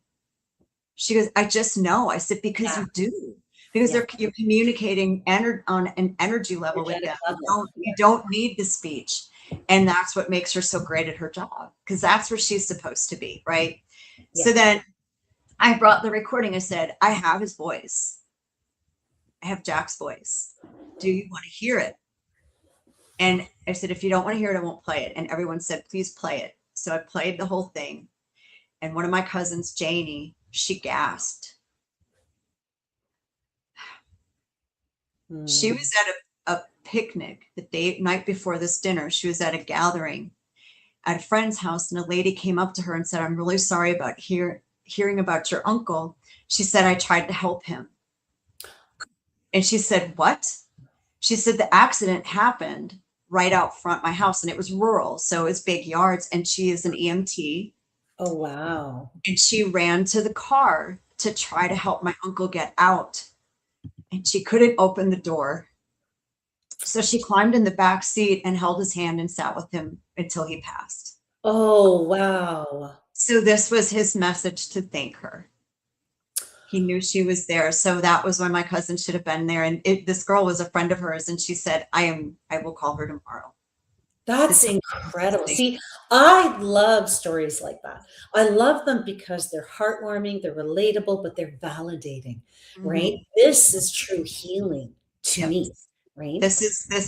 She goes, I just know. I said, because Yeah, you do, because yeah. you're communicating on an energy level with Energetic them. level. Yeah. You don't need the speech. And that's what makes her so great at her job, because that's where she's supposed to be, right? Yeah. So then I brought the recording. I said, I have his voice. I have Jack's voice. Do you want to hear it? And I said, if you don't want to hear it, I won't play it. And everyone said, please play it. So I played the whole thing. And one of my cousins, Janie, she gasped. She Mm. was at a picnic the night before this dinner. She was at a gathering at a friend's house, and a lady came up to her and said, I'm really sorry about hearing about your uncle. She said, I tried to help him. And she said, what? She said, the accident happened right out front my house, and it was rural, so it's big yards. And she is an EMT. Oh, wow. And she ran to the car to try to help my uncle get out. And she couldn't open the door. So she climbed in the back seat and held his hand and sat with him until he passed. Oh, wow. So this was his message to thank her. He knew she was there. So that was when my cousin should have been there. And this girl was a friend of hers. And she said, I will call her tomorrow to That's tell her incredible. thank See, I love stories like that. I love them because they're heartwarming, they're relatable, but they're validating, you. right? Mhm. This is true healing to Yep. me, right? This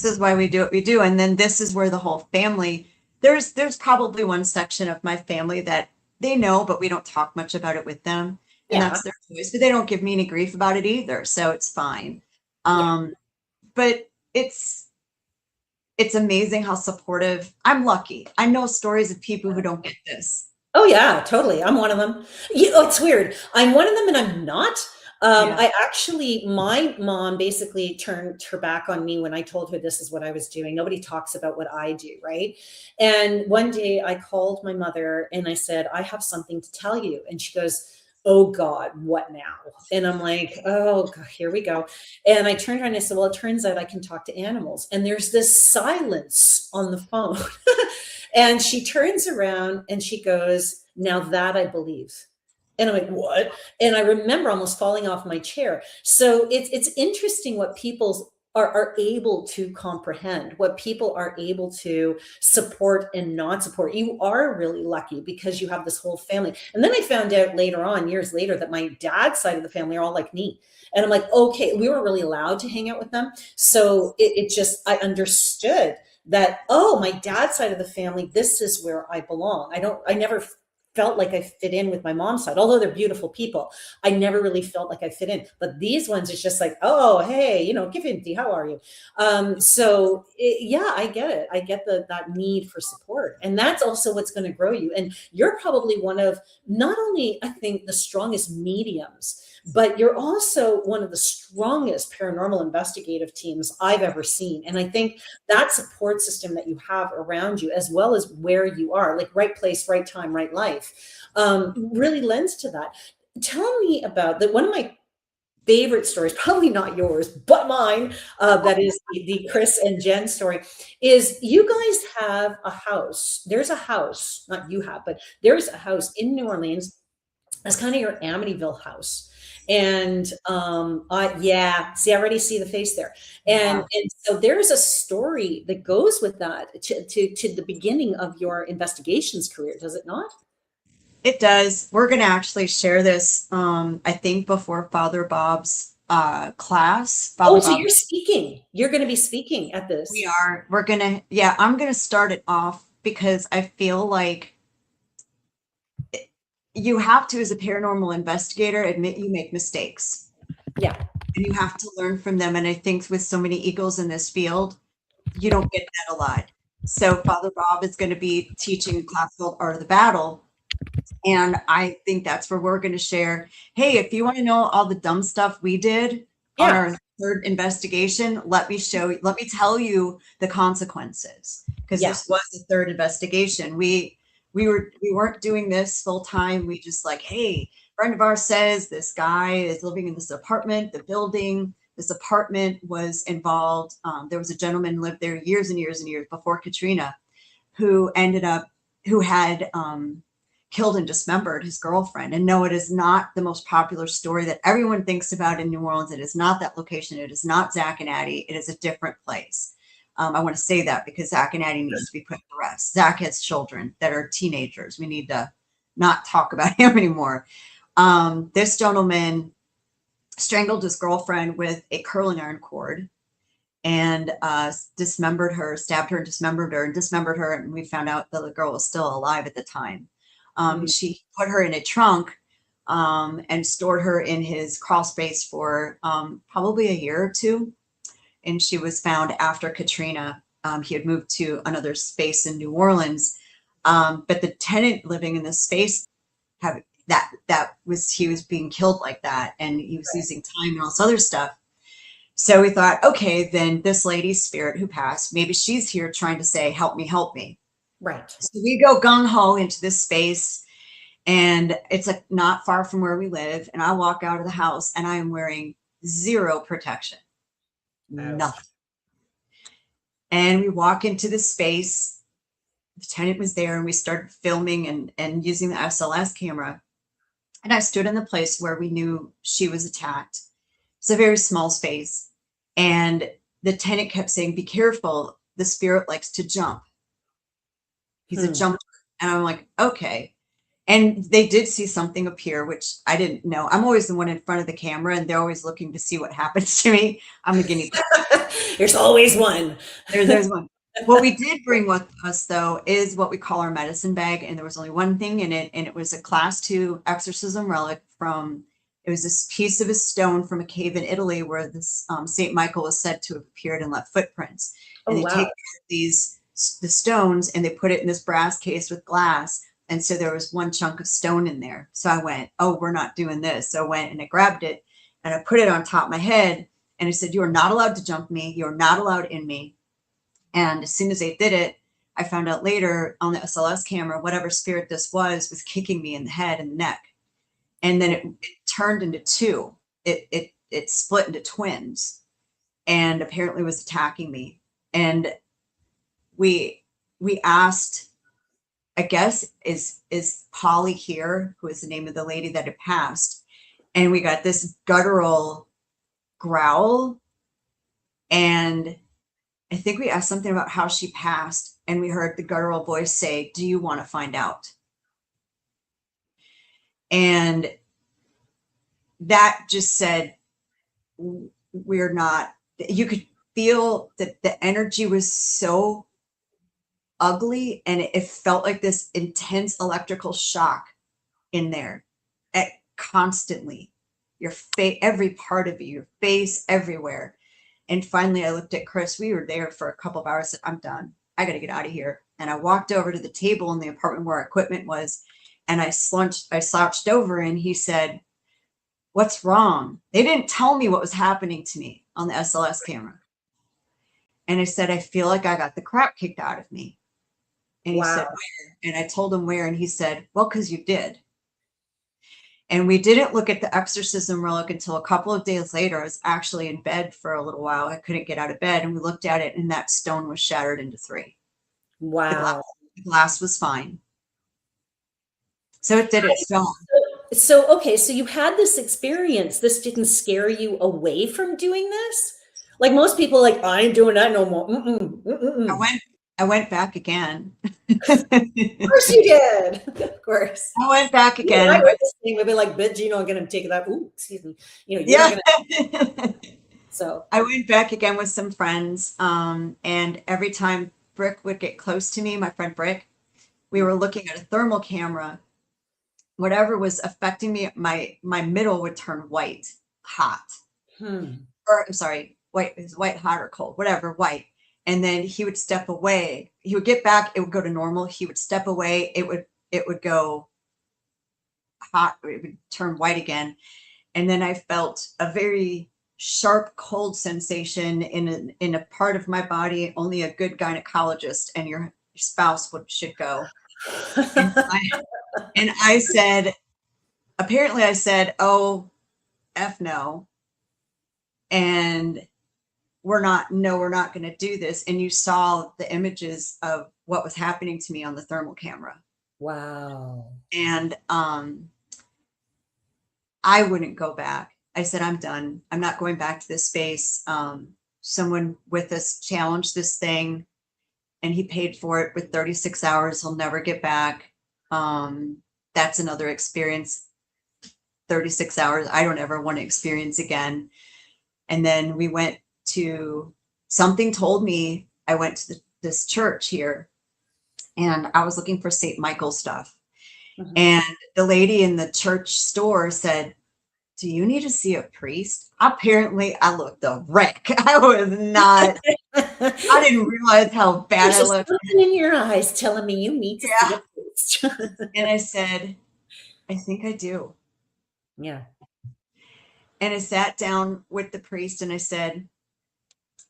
is why we do what we do. And then this is where the whole family, there's probably one section of my family that they know, but we don't talk much about it with them. And Yeah, that's their choice. But they don't give me any grief about it either. So it's fine. yeah. But it's amazing how supportive. I'm lucky. I know stories of people who don't get this. Oh yeah, totally. I'm one of them. You know, it's weird. I'm one of them and I'm not. Yeah. I actually, my mom basically turned her back on me when I told her this is what I was doing. Nobody talks about what I do, right? And one day I called my mother and I said, I have something to tell you. And she goes, oh God, what now? And I'm like, oh God, here we go. And I turned around and I said, well, it turns out I can talk to animals. And there's this silence on the phone. And she turns around and she goes, now that I believe. And I'm like, what? And I remember almost falling off my chair. So it's interesting what people are able to comprehend, what people are able to support and not support. You are really lucky because you have this whole family. And then I found out later on, years later, that my dad's side of the family are all like me. And I'm like, okay, we weren't really allowed to hang out with them. So it just, I understood that, oh, my dad's side of the family, this is where I belong. I never felt like I fit in with my mom's side, although they're beautiful people. I never really felt like I fit in. But these ones, it's just like, oh, hey, Kivinti, how are you? Yeah, I get it. I get that need for support. And that's also what's going to grow you. And you're probably one of not only, I think, the strongest mediums, but you're also one of the strongest paranormal investigative teams I've ever seen. And I think that support system that you have around you, as well as where you are, like right place, right time, right life, really lends to that. Tell me about that. One of my favorite stories, probably not yours, but mine, that is the Chris and Jenn story, is you guys have a house. There's a house, not you have, but there's a house in New Orleans. That's kind of your Amityville house. And yeah, see, I already see the face there. And so there's a story that goes with that to the beginning of your investigations career, does it not? It does. We're going to actually share this, I think, before Father Bob's class. Oh, Father so Bob, you're speaking. You're going to be speaking at we this. are. We're going to, yeah, I'm going to start it off because I feel like you have to, as a paranormal investigator, admit you make mistakes Yeah, and you have to learn from them. And I think with so many eagles in this field, you don't get that a lot. So Father Bob is going to be teaching a class called Art of the Battle. And I think that's where we're going to share. Hey, if you want to know all the dumb stuff we did on yeah, our third investigation, let me tell you the consequences. Because yeah, this was the third investigation. We weren't doing this full time. We just like, hey, friend of ours says this guy is living in this apartment, the building. This apartment was involved. There was a gentleman lived there years and years and years before Katrina, who had killed and dismembered his girlfriend. And no, it is not the most popular story that everyone thinks about in New Orleans. It is not that location. It is not Zach and Addie. It is a different place. I want to say that because Zach and Addie needs to be put to rest. Zach has children that are teenagers. We need to not talk about him anymore. This gentleman strangled his girlfriend with a curling iron cord and dismembered her, stabbed her and dismembered her. And we found out that the girl was still alive at the time. mm, She put her in a trunk and stored her in his crawl space for probably a year or two. And she was found after Katrina. He had moved to another space in New Orleans. But the tenant living in this space have he was being killed like that, and he was losing time and all this other stuff. So we thought, okay, then this lady's spirit who passed, maybe she's here trying to say, help me, help me. right. So we go gung ho into this space, and it's like not far from where we live. And I walk out of the house and I am wearing zero protection, Ouch. nothing. And we walk into the space. The tenant was there, and we started filming and using the SLS camera. And I stood in the place where we knew she was attacked. It's a very small space. And the tenant kept saying, be careful. The spirit likes to jump. He's a jumper. And I'm like, okay. And they did see something appear, which I didn't know. I'm always the one in front of the camera, and they're always looking to see what happens to me. I'm the guinea pig. There's always one. There's one. What we did bring with us, though, is what we call our medicine bag. And there was only one thing in it, and it was a class 2 exorcism relic it was this piece of a stone from a cave in Italy where this St. Michael was said to have appeared and left footprints. And Oh, they wow. take the stones and they put it in this brass case with glass. And so there was one chunk of stone in there. So I went, oh, we're not doing this. So I went and I grabbed it and I put it on top of my head. And I said, you are not allowed to jump me. You're not allowed in me. And as soon as they did it, I found out later on the SLS camera, whatever spirit this was kicking me in the head and the neck. And then it turned into two. It split into twins, and apparently was attacking me. And we asked, I guess, is Polly here, who is the name of the lady that had passed, and we got this guttural growl, and I think we asked something about how she passed, and we heard the guttural voice say, do you want to find out? And that just said, we're not, you could feel that the energy was so ugly, and it felt like this intense electrical shock in there constantly. Your face, every part of you, your face, everywhere. And finally, I looked at Chris. We were there for a couple of hours. I said, I'm done. I got to get out of here. And I walked over to the table in the apartment where our equipment was, and I slouched over, and he said, "What's wrong?" They didn't tell me what was happening to me on the SLS camera. And I said, "I feel like I got the crap kicked out of me." And he said, Wow. "Where?" And I told him where, and he said, "Well, because you did." And we didn't look at the exorcism relic until a couple of days later. I was actually in bed for a little while. I couldn't get out of bed, and we looked at it, and that stone was shattered into three. The glass, Wow. the glass was fine. So it did its job. So, okay, so you had this experience. This didn't scare you away from doing this? Like most people, like, I ain't doing that no more. Mm-mm, mm-mm. I went back again. Of course you did. Of course. I went back You and again. I were the same. We'd be like, bitch, you know, I'm gonna take that. Ooh, excuse me. You know, you're Yeah. not gonna. So I went back again with some friends. And every time Brick would get close to me, my friend Brick, we were looking at a thermal camera. Whatever was affecting me, my middle would turn white, hot. Or I'm sorry, white is white, hot or cold, whatever, white. And then he would step away. He would get back, it would go to normal. He would step away, it would go hot, it would turn white again. And then I felt a very sharp cold sensation in a part of my body only a good gynecologist and your spouse should go. And I said, apparently I said, "Oh, F no." And we're not going to do this. And you saw the images of what was happening to me on the thermal camera. wow. And I wouldn't go back. I said, "I'm done. I'm not going back to this space." Someone with us challenged this thing, and he paid for it with 36 hours. He'll never get back. That's another experience. 36 hours. I don't ever want to experience again. And then we went to, something told me, I went to this church here, and I was looking for St. Michael stuff. And the lady in the church store said, "Do you need to see a priest?" Apparently I looked a wreck. I was not, I didn't realize how bad There's I just looked. something in your eyes telling me you need to see Yeah. a priest. And I said, "I think I do." Yeah. And I sat down with the priest and I said,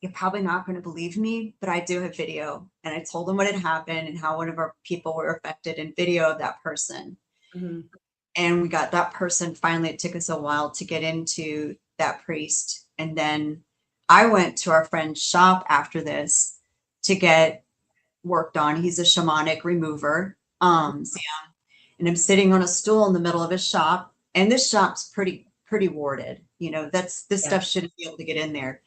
"You're probably not going to believe me, but I do have video." And I told him what had happened and how one of our people were affected in video of that person. Mhm. And we got that person. Finally, it took us a while to get into that priest. And then I went to our friend's shop after this to get worked on. He's a shamanic remover, Sam. And I'm sitting on a stool in the middle of his shop. And this shop's pretty warded. You know, this Yeah. stuff shouldn't be able to get in there.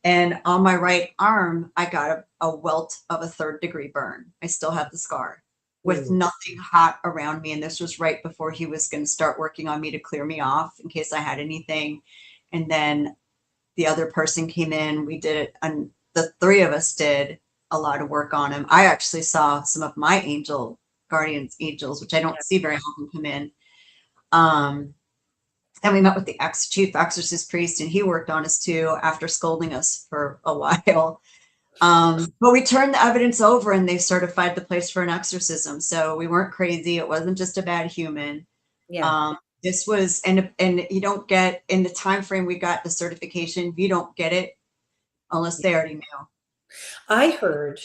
And on my right arm, I got a welt of a 3rd-degree burn. I still have the scar with Ooh. nothing hot around me. And this was right before he was going to start working on me to clear me off in case I had anything. And then the other person came in. We did it, and the 3 of us did a lot of work on him. I actually saw some of my guardians angels, which I don't see very often, come in. And we met with the chief exorcist priest, and he worked on us too after scolding us for a while. But we turned the evidence over and they certified the place for an exorcism. So we weren't crazy. It wasn't just a bad human. Yeah. This was, and you don't get, in the time frame we got the certification, you don't get it unless they already knew. I heard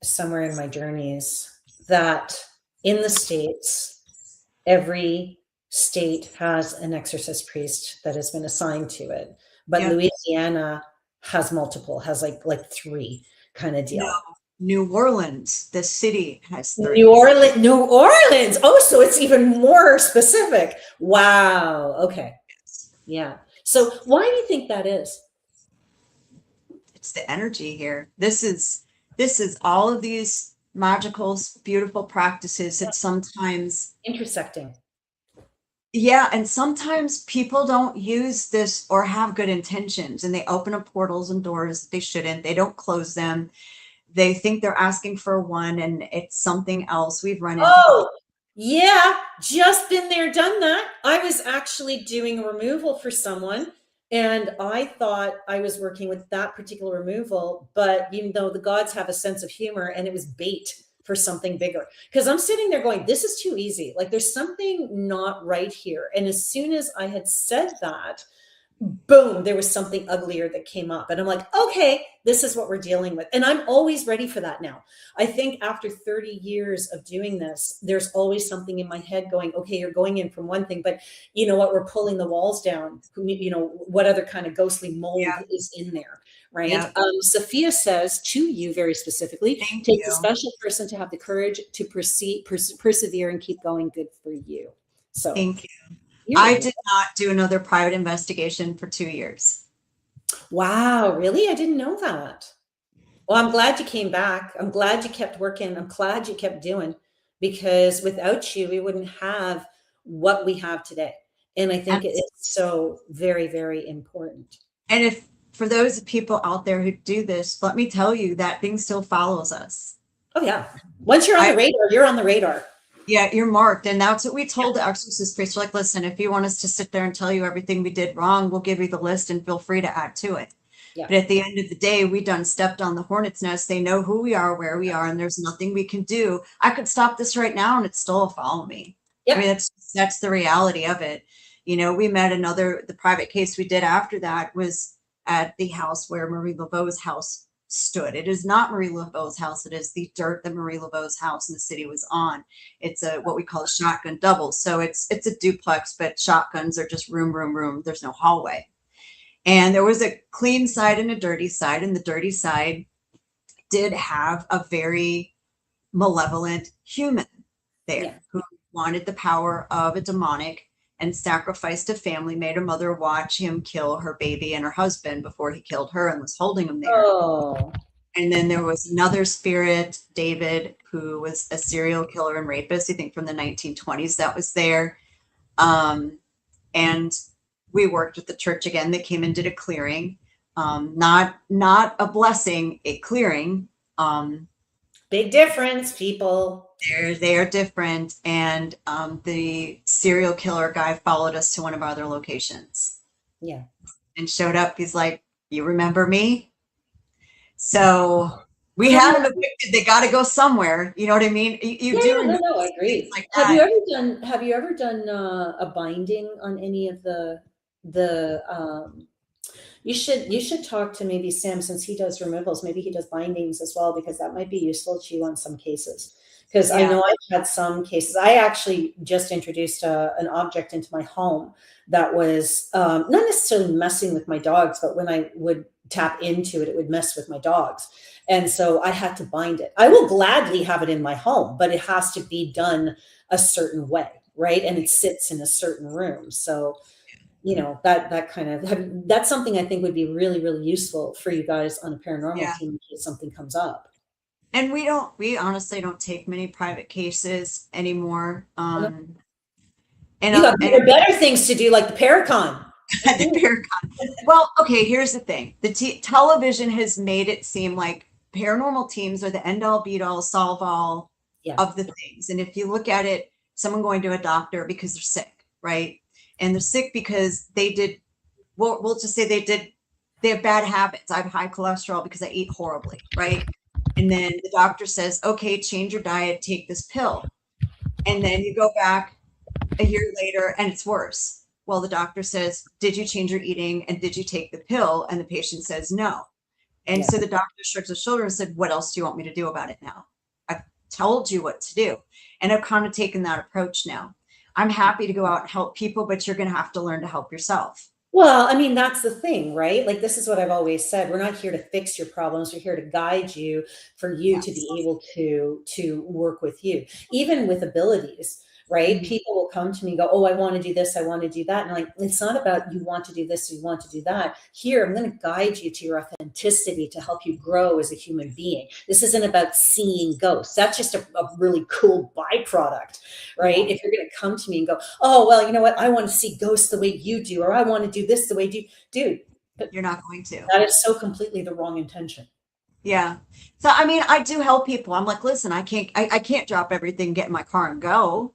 somewhere in my journeys that in the States, every state has an exorcist priest that has been assigned to it. But Yeah. Louisiana has multiple, has like 3 kind of deal. No, New Orleans, the city, has 3. New Orleans. Oh, so it's even more specific. Wow. Okay. Yeah. So why do you think that is? It's the energy here. This is all of these magical, beautiful practices that sometimes, Intersecting. yeah, and sometimes people don't use this or have good intentions, and they open up portals and doors they shouldn't. They don't close them. they think they're asking for one and it's something else. We've run into both. Oh, yeah, just been there, done that. I was actually doing a removal for someone, and I thought I was working with that particular removal, but you know, the gods have a sense of humor, and it was bait for something bigger. Because I'm sitting there going, this is too easy. Like there's something not right here. And as soon as I had said that, boom, there was something uglier that came up. And I'm like, okay, this is what we're dealing with. And I'm always ready for that now. I think after 30 years of doing this, there's always something in my head going, okay, you're going in from one thing, but you know what? We're pulling the walls down. You know, what other kind of ghostly mold is in there, right? Yeah. Sophia says to you very specifically, Thank takes you. a special person to have the courage to persevere and keep going. Good for you. So Thank you. I did not do another private investigation for 2 years. Wow, really? I didn't know that. Well, I'm glad you came back. I'm glad you kept working. I'm glad you kept doing, because without you, we wouldn't have what we have today. And I think it's so very, very important. And if for those people out there who do this, let me tell you that thing still follows us. Oh yeah. Once you're on the radar, you're on the radar. Yeah, you're marked. And that's what we told the exorcist priest. We're like, listen, if you want us to sit there and tell you everything we did wrong, we'll give you the list and feel free to add to it. Yeah. But at the end of the day, we done stepped on the hornet's nest. They know who we are, where we are, and there's nothing we can do. I could stop this right now and it still will follow me. Yep. I mean, that's the reality of it. You know, we met the private case we did after that was at the house where Marie Laveau's house stood. It is not Marie Laveau's house. It is the dirt that Marie Laveau's house in the city was on. It's what we call a shotgun double. So it's a duplex, but shotguns are just room. There's no hallway. And there was a clean side and a dirty side, and the dirty side did have a very malevolent human there who wanted the power of a demonic and sacrificed a family, made a mother watch him kill her baby and her husband before he killed her and was holding him there. Oh. And then there was another spirit, David, who was a serial killer and rapist, I think from the 1920s, that was there. And we worked with the church again. They came and did a clearing, not a blessing, a clearing. Big difference, people. They are different. And the serial killer guy followed us to one of our other locations. Yeah. And showed up. He's like, you remember me? So we had them evicted. They got to go somewhere. You know what I mean? You do. No, I agree. Like have you ever done a binding on any of the you should talk to maybe Sam, since he does removals. Maybe he does bindings as well, because that might be useful to you on some cases. Because I know I've had some cases. I actually just introduced an object into my home that was not necessarily messing with my dogs, but when I would tap into it, it would mess with my dogs. And so I had to bind it. I will gladly have it in my home, but it has to be done a certain way, right? And it sits in a certain room. So you know, that kind of, that's something I think would be really, really useful for you guys on a paranormal team in case something comes up. And we honestly don't take many private cases anymore. And you got better things to do, like the Paracon. The Paracon. Well, okay, here's the thing. The television has made it seem like paranormal teams are the end all, be all, solve all of the things. And if you look at it, someone going to a doctor because they're sick, right? And they're sick because we'll just say they have bad habits. I have high cholesterol because I eat horribly, right? And then the doctor says, okay, change your diet, take this pill. And then you go back a year later and it's worse. Well, the doctor says, did you change your eating and did you take the pill? And the patient says no. And so the doctor shrugs his shoulder and said, what else do you want me to do about it now? I've told you what to do. And I've kind of taken that approach now. I'm happy to go out and help people, but you're going to have to learn to help yourself. Well, I mean, that's the thing, right? Like, this is what I've always said. We're not here to fix your problems. We're here to guide you, for you to be able to work with you, even with abilities, right? Mm-hmm. People will come to me and go, oh, I want to do this. I want to do that. And like, it's not about you want to do this, you want to do that. Here, I'm going to guide you to your authenticity to help you grow as a human being. This isn't about seeing ghosts. That's just a really cool byproduct, right? Yeah. If you're going to come to me and go, oh, well, you know what? I want to see ghosts the way you do, or I want to do this the way you do. Dude, you're not going to. That is so completely the wrong intention. Yeah. So I mean, I do help people. I'm like, listen, I can't drop everything, get in my car and go.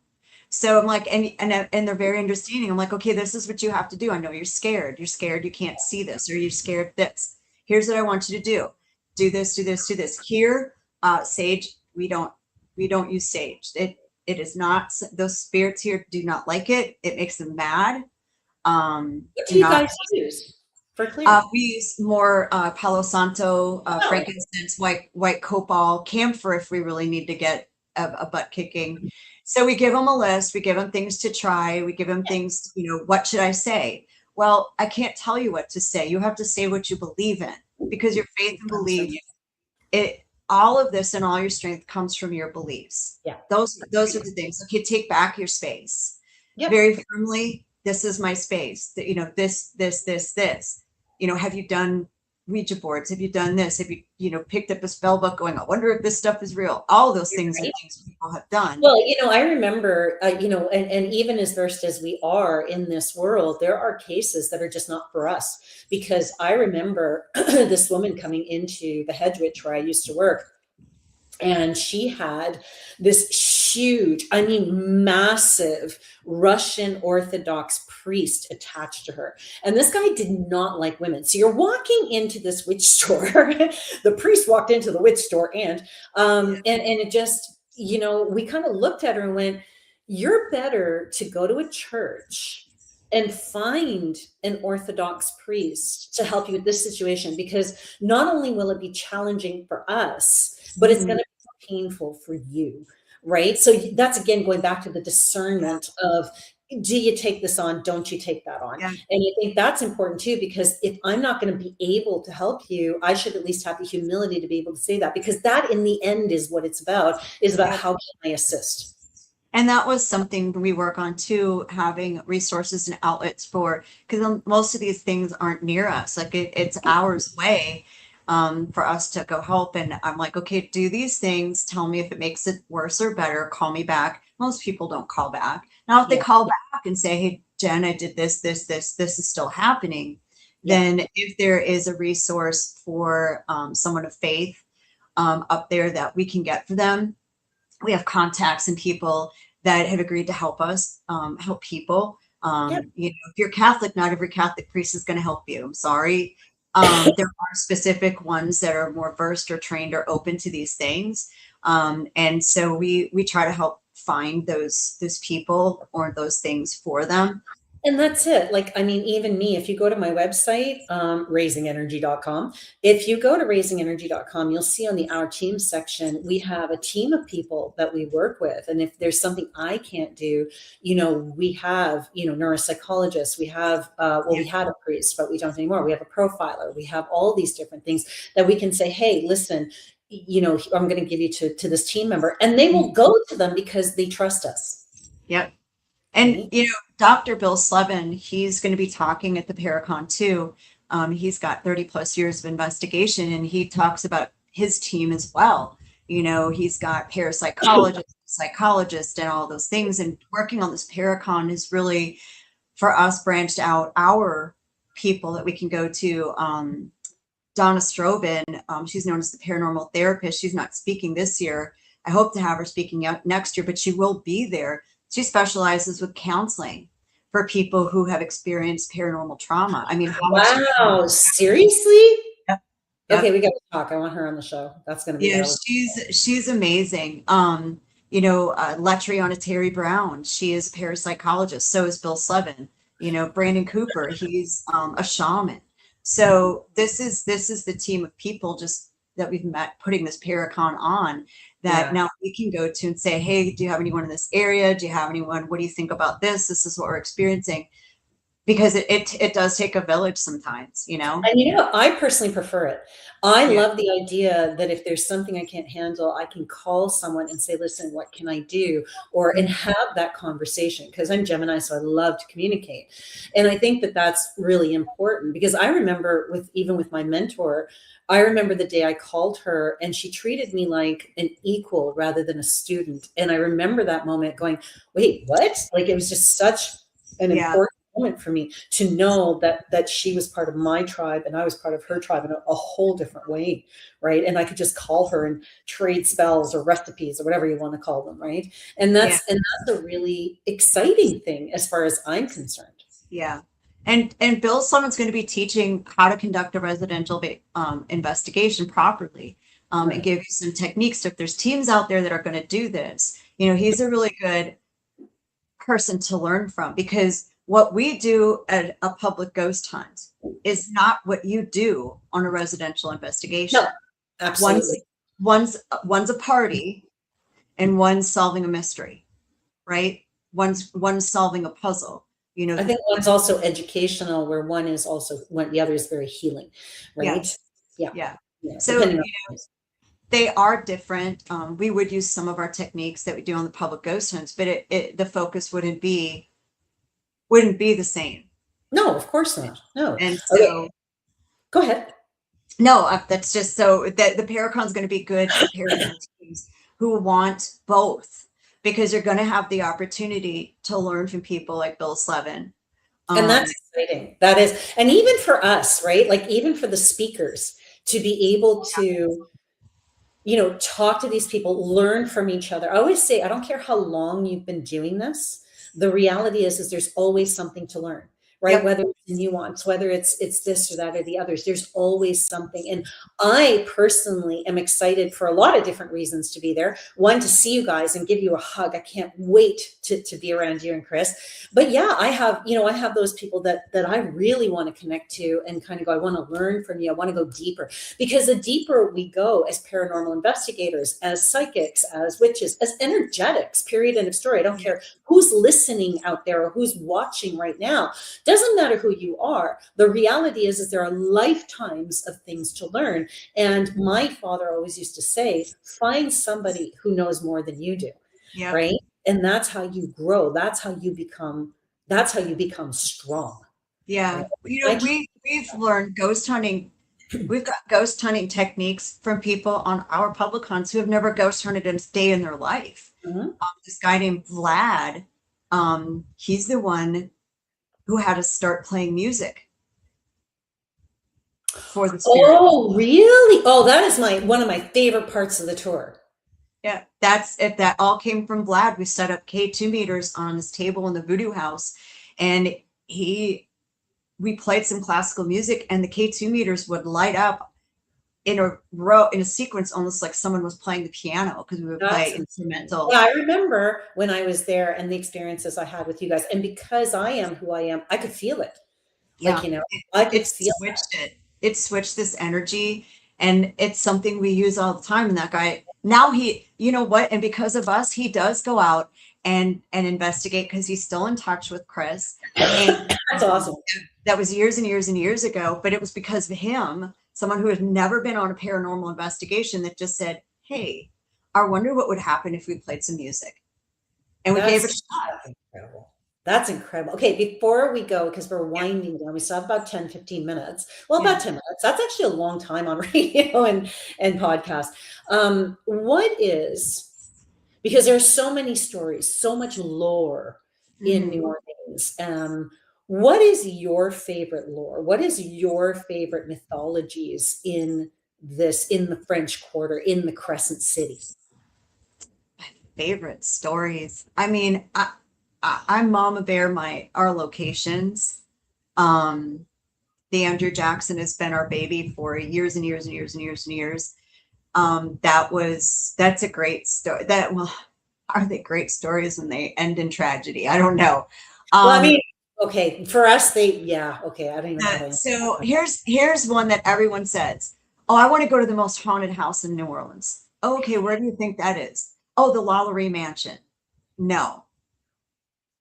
So I'm like, and they're very understanding. I'm like, okay, this is what you have to do. I know you're scared. You're scared you can't see this, or you're scared of this. Here's what I want you to do. Do this, do this, do this. Here, sage, we don't use sage. It is not, those spirits here do not like it. It makes them mad. What do Do you not. guys use for clearing? We use more Palo Santo, Oh, frankincense, white copal, camphor if we really need to get a butt kicking. So we give them a list. We give them things to try. We give them things. What should I say? Well, I can't tell you what to say. You have to say what you believe in, because your faith and comes from belief, you. all of this and all your strength comes from your beliefs. Yeah. Those are the things. Okay, take back your space Yep. very firmly. This is my space. That this. Have you done Ouija boards? Have you done this? Have you picked up a spell book going, I wonder if this stuff is real? All those things are Right. things people have done. Well, I remember, and even as versed as we are in this world, there are cases that are just not for us. Because I remember this woman coming into the hedge witch where I used to work, and she had this huge, I mean, massive Russian Orthodox priest attached to her. And this guy did not like women. So you're walking into this witch store. The priest walked into the witch store, and it just, we kind of looked at her and went, you're better to go to a church and find an Orthodox priest to help you with this situation, because not only will it be challenging for us, but it's going Mhm. to be painful for you, right? So that's again going back to the Yeah, discernment of, do you take this on? Don't you take that on? yeah, And I think that's important too, because if I'm not going to be able to help you, I should at least have the humility to be able to say that, because that in the end is what it's about, is about yeah. how can I assist? And that was something we work on too, having resources and outlets for, because most of these things aren't near us. Like it's hours away, for us to go help. And I'm like, okay, do these things. Tell me if it makes it worse or better. Call me back. Most people don't call back. Now, if they Yeah. call back and say, hey, Jen, I did this is still happening. Yeah. Then if there is a resource for someone of faith up there that we can get for them, we have contacts and people that have agreed to help us, help people. Yeah. If you're Catholic, not every Catholic priest is going to help you. I'm sorry. There are specific ones that are more versed or trained or open to these things, and so we try to help find those people or those things for them. And that's it. Like, I mean, even me, if you go to my website, raisingenergy.com, if you go to raisingenergy.com, you'll see on the Our Team section, we have a team of people that we work with. And if there's something I can't do, we have, neuropsychologists, we have, well, Yeah, we had a priest, but we don't anymore. We have a profiler, we have all these different things that we can say, hey, listen, I'm going to give you to this team member, and they will go to them because they trust us. yep. And Right. Dr. Bill Slevin, he's going to be talking at the Paracon too. He's got 30 plus years of investigation, and he talks about his team as well. He's got parapsychologists, psychologists, and all those things. And working on this Paracon is really, for us, branched out our people that we can go to. Donna Strobin, she's known as the paranormal therapist. She's not speaking this year. I hope to have her speaking out next year, but she will be there. She specializes with counseling for people who have experienced paranormal trauma. I mean, how much do we know? Wow, seriously? Yep. Okay, Yep. we got to talk. I want her on the show. That's going to be Yeah, that was she's amazing. Letriana Terry Brown, she is a parapsychologist. So is Bill Slevin. Brandon Cooper, he's a shaman. So this is the team of people just that we've met putting this Paracon on, that yeah. now we can go to and say, hey, do you have anyone in this area? Do you have anyone? What do you think about this? This is what we're experiencing. Because it does take a village sometimes. And what? I personally prefer it. I Yeah. love the idea that if there's something I can't handle, I can call someone and say, listen, what can I do? And Mhm. have that conversation, because I'm Gemini, so I love to communicate. And I think that that's really important, because I remember even with my mentor, I remember the day I called her and she treated me like an equal rather than a student. And I remember that moment going, wait, what? Like, it was just such an Yeah. important moment for me to know that she was part of my tribe and I was part of her tribe in a whole different way, right? And I could just call her and trade spells or recipes or whatever you want to call them, right? Yeah. And that's a really exciting thing as far as I'm concerned. Yeah. And Bill Summon's going to be teaching how to conduct a residential investigation properly, and Right. give you some techniques. If there's teams out there that are going to do this, you know, he's a really good person to learn from, because what we do at a public ghost hunt is not what you do on a residential investigation. No, One's absolutely. one's a party and one's solving a mystery, right? One's solving a puzzle. You know, I think one's also educational, where one is also one, the other is very healing, right? yes, Yeah. yeah. Yeah. So Depending on they are different. We would use some of our techniques that we do on the public ghost hunts, but the focus wouldn't be the same. no, of course not. No. And Okay, so, go ahead. no, that's just so that the Paracon's going to be good for paranormal teams who want both, because you're going to have the opportunity to learn from people like Bill Slevin. And Um, that's exciting. That is, and even for us, right? Like even for the speakers to be able to, talk to these people, learn from each other. I always say, I don't care how long you've been doing this. The reality is there's always something to learn, right? yep, Whether it's nuance, whether it's this or that or the others, there's always something. And I personally am excited for a lot of different reasons to be there. One, to see you guys and give you a hug. I can't wait to be around you and Chris. But yeah, I have those people that I really want to connect to and kind of go, I want to learn from you. I want to go deeper, because the deeper we go as paranormal investigators, as psychics, as witches, as energetics, period, end of story. I don't care who's listening out there or who's watching right now. Doesn't matter who you are. The reality is there are lifetimes of things to learn. And my father always used to say, find somebody who knows more than you do, yep, right? And that's how you grow. That's how you become strong. yeah. Right? You know, we've learned ghost hunting. We've got ghost hunting techniques from people on our public hunts who have never ghost hunted a day in their life. Mhm. This guy named Vlad, he's the one who had us start playing music for the spirit. Oh, really? Oh, that is one of my favorite parts of the tour. Yeah, if that all came from Vlad. We set up K2 meters on his table in the voodoo house, and we played some classical music, and the K2 meters would light up in a row, in a sequence, almost like someone was playing the piano, because we would play That's instrumental. Yeah, I remember when I was there and the experiences I had with you guys. And because I am who I am, I could feel it. Like, Yeah, I could it feel switched it. It switched this energy, and it's something we use all the time. And that guy now, you know what? And because of us, he does go out and investigate, because he's still in touch with Chris. And that. That's awesome. that was years and years and years ago, but it was because of him, someone who had never been on a paranormal investigation, that just said, "Hey, I wonder what would happen if we played some music." And we gave it a shot. That's incredible. That's incredible. Okay, before we go, because we're winding down, we still have about 10, 15 minutes. Well, Yeah. about 10 minutes. That's actually a long time on radio and podcast. What is, because there's so many stories, so much lore in Mhm. New Orleans. What is your favorite lore? What is your favorite mythologies in the French Quarter, in the Crescent City? Favorite stories. I mean, I'm Mama Bear, our locations. Um, the Andrew Jackson has been our baby for years and years and years and years and years. That's a great story. Are they great stories when they end in tragedy? I don't know. Well, I Um, mean, okay, for us, yeah, okay, I don't even know how to answer so that. here's one that everyone says, "Oh, I want to go to the most haunted house in New Orleans." Okay, where do you think that is? Oh, the Lalaurie Mansion. No,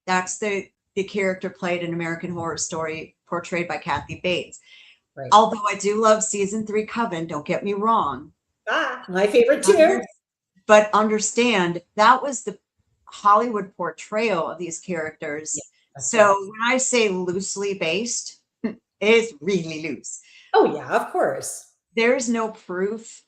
that's the character played in American Horror Story, portrayed by Kathy Bates. Right. Although I do love season 3 Coven, don't get me wrong. My favorite too. But understand, that was the Hollywood portrayal of these characters. Yeah, that's So right. when I say loosely based, it's really loose. Oh yeah, of course. There's no proof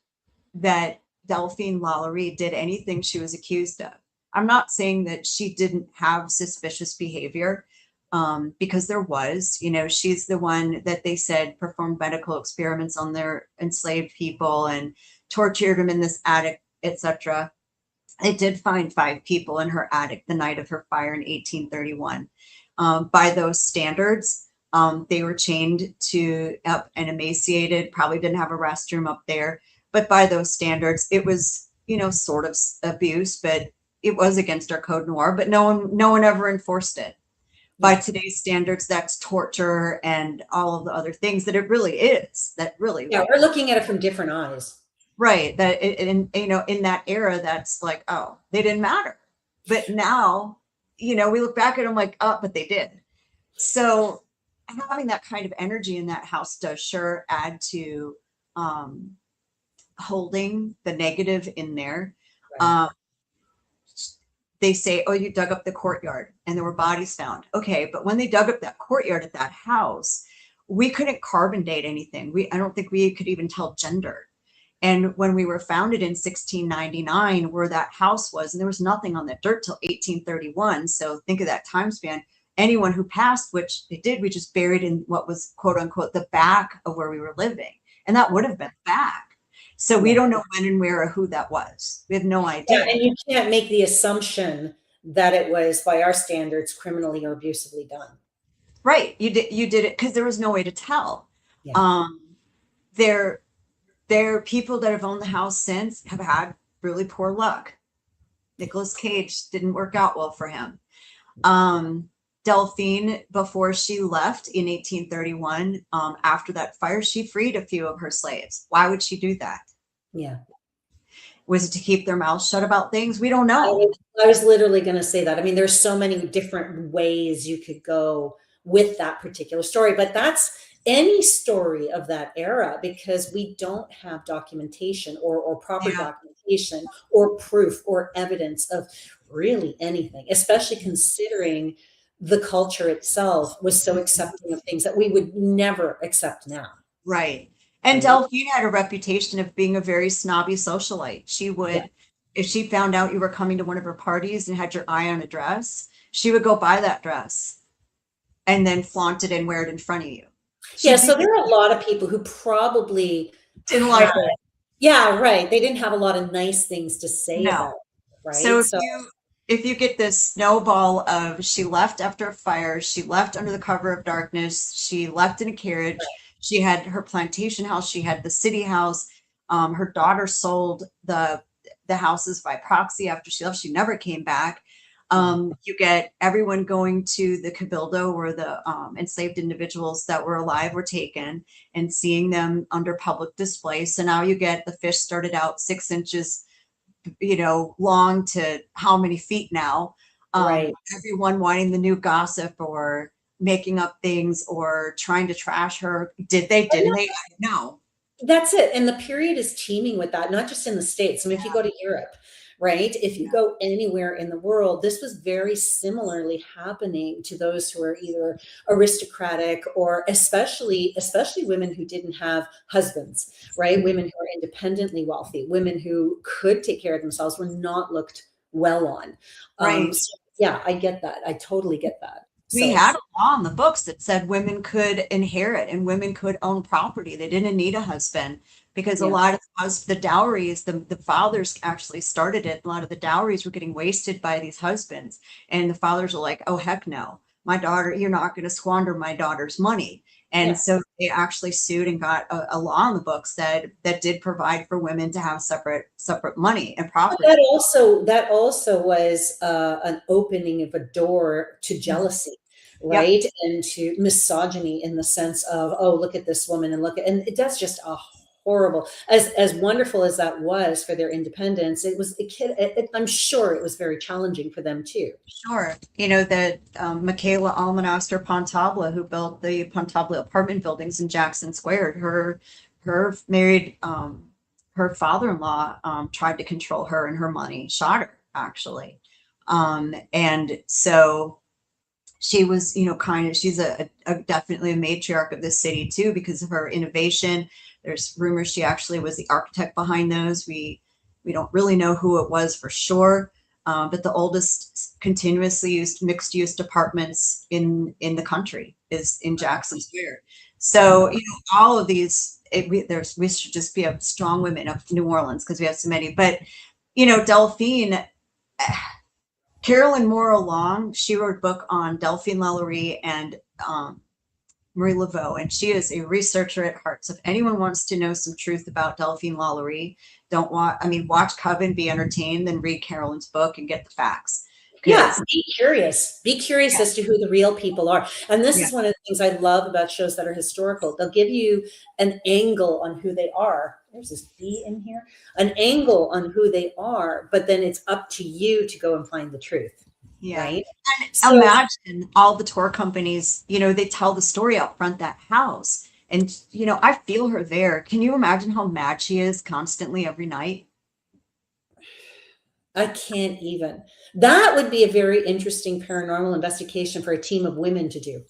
that Delphine Lalaurie did anything she was accused of. I'm not saying that she didn't have suspicious behavior. because there was, she's the one that they said performed medical experiments on their enslaved people and tortured them in this attic, etc. It did find 5 people in her attic the night of her fire in 1831. By those standards, they were chained to up and emaciated, probably didn't have a restroom up there. But by those standards, it was, sort of abuse, but it was against our code noir, but no one ever enforced it. By today's standards, that's torture and all of the other things that it really is. That really, Yeah, we're looking at it from different eyes. right. That in that era, that's like, oh, they didn't matter. But now, we look back at them like, oh, but they did. So having that kind of energy in that house does sure add to holding the negative in there. Right. They say, oh, you dug up the courtyard and there were bodies found. Okay, but when they dug up that courtyard at that house, we couldn't carbon date anything. I don't think we could even tell gender. And when we were founded in 1699, where that house was, and there was nothing on that dirt till 1831. So think of that time span. Anyone who passed, which they did, we just buried in what was quote unquote the back of where we were living. And that would have been back. So we don't know when and where or who that was. We have no idea. Yeah, and you can't make the assumption that it was, by our standards, criminally or abusively done. Right. You did it because there was no way to tell. Yeah. There are people that have owned the house since have had really poor luck. Nicolas Cage didn't work out well for him. Delphine, before she left in 1831, after that fire, she freed a few of her slaves. Why would she do that? Yeah. Was it to keep their mouths shut about things? We don't know. I was literally going to say that. I mean, there's so many different ways you could go with that particular story, but that's any story of that era, because we don't have documentation or proper documentation or proof or evidence of really anything, especially considering the culture itself was so accepting of things that we would never accept now. Right. And Delphine had a reputation of being a very snobby socialite. She would, if she found out you were coming to one of her parties and had your eye on a dress, she would go buy that dress and then flaunt it and wear it in front of you. So there are a lot of people who probably didn't like it. Yeah, right. They didn't have a lot of nice things to say about it, right? So if you get this snowball of she left after a fire, she left under the cover of darkness, she left in a carriage, she had her plantation house, she had the city house, her daughter sold the houses by proxy after she left, she never came back. You get everyone going to the cabildo where the enslaved individuals that were alive were taken and seeing them under public display. So now you get the fish started out 6 inches long to how many feet now. Everyone wanting the new gossip or making up things or trying to trash her. Didn't they? No. That's it. And the period is teeming with that, not just in the States. I mean, if you go to Europe, right? If you go anywhere in the world, this was very similarly happening to those who are either aristocratic or especially women who didn't have husbands, right? Women who are independently wealthy, women who could take care of themselves were not looked well on. So, yeah, I get that. I totally get that. We had a law in the books that said women could inherit and women could own property. They didn't need a husband because a lot of the dowries, the fathers actually started it. A lot of the dowries were getting wasted by these husbands. And the fathers are like, oh, heck no, my daughter, you're not going to squander my daughter's money. And so they actually sued and got a law in the books that did provide for women to have separate money and property. But that also was an opening of a door to jealousy, right? And to misogyny in the sense of, oh, look at this woman and that's just a horrible, as wonderful as that was for their independence. It was I'm sure it was very challenging for them too. Sure. That Michaela Almonaster Pontabla, who built the Pontabla apartment buildings in Jackson Square, her married, her father-in-law tried to control her and her money, shot her actually. And so she was, she's a definitely a matriarch of the city too, because of her innovation. There's rumors she actually was the architect behind those. We don't really know who it was for sure. but the oldest continuously used mixed use apartments in the country is in Jackson Square. So, all of these, we should just be a strong women of New Orleans because we have so many. But, Delphine, Carolyn Morrow Long, she wrote a book on Delphine Lalaurie and Marie Laveau, and she is a researcher at heart. So if anyone wants to know some truth about Delphine Lalaurie, watch Coven, be entertained, then read Carolyn's book and get the facts. Yeah, be curious. Be curious as to who the real people are. And this Yeah. is one of the things I love about shows that are historical. They'll give you an angle on who they are. There's this B in here. An angle on who they are, but then it's up to you to go and find the truth. Yeah. Right? And imagine all the tour companies, they tell the story out front that house. And, I feel her there. Can you imagine how mad she is constantly every night? I can't even. That would be a very interesting paranormal investigation for a team of women to do.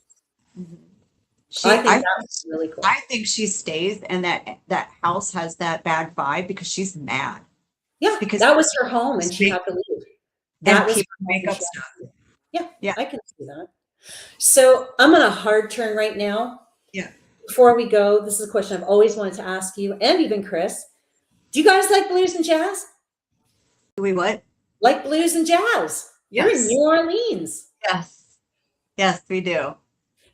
I think that was really cool. I think she stays, and that house has that bad vibe because she's mad. Yeah, because that was her home, and she had to leave. That was makeup stuff. Yeah, I can see that. So I'm on a hard turn right now. Yeah. Before we go, this is a question I've always wanted to ask you, and even Chris. Do you guys like blues and jazz? Do we what? Like blues and jazz. You're in New Orleans. Yes. Yes, we do.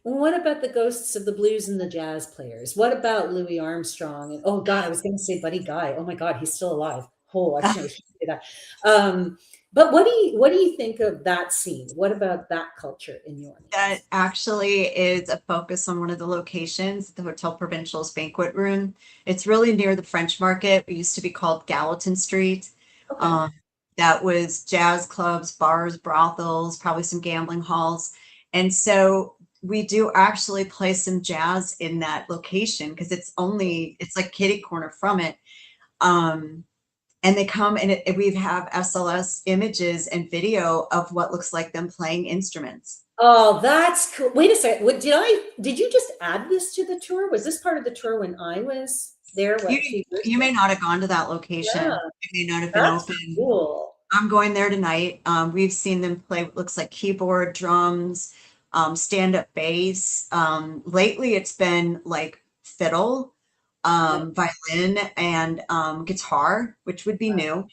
What about the ghosts of the blues and the jazz players? What about Louis Armstrong? And oh God, I was going to say Buddy Guy. Oh my God, he's still alive. Oh, I shouldn't say that. But what do you think of that scene? What about that culture in New Orleans? That actually is a focus on one of the locations, the Hotel Provincial's banquet room. It's really near the French Market. It used to be called Gallatin Street. Okay. That was jazz clubs, bars, brothels, probably some gambling halls. And so we do actually play some jazz in that location because it's like kitty corner from it. And they come and we have SLS images and video of what looks like them playing instruments. Oh, that's cool. Wait a second. Did you just add this to the tour? Was this part of the tour when I was there? You may not have gone to that location. Yeah. It may not have been open. Cool. I'm going there tonight. We've seen them play what looks like keyboard, drums, stand-up bass. Lately it's been like fiddle, violin, and guitar, which would be new.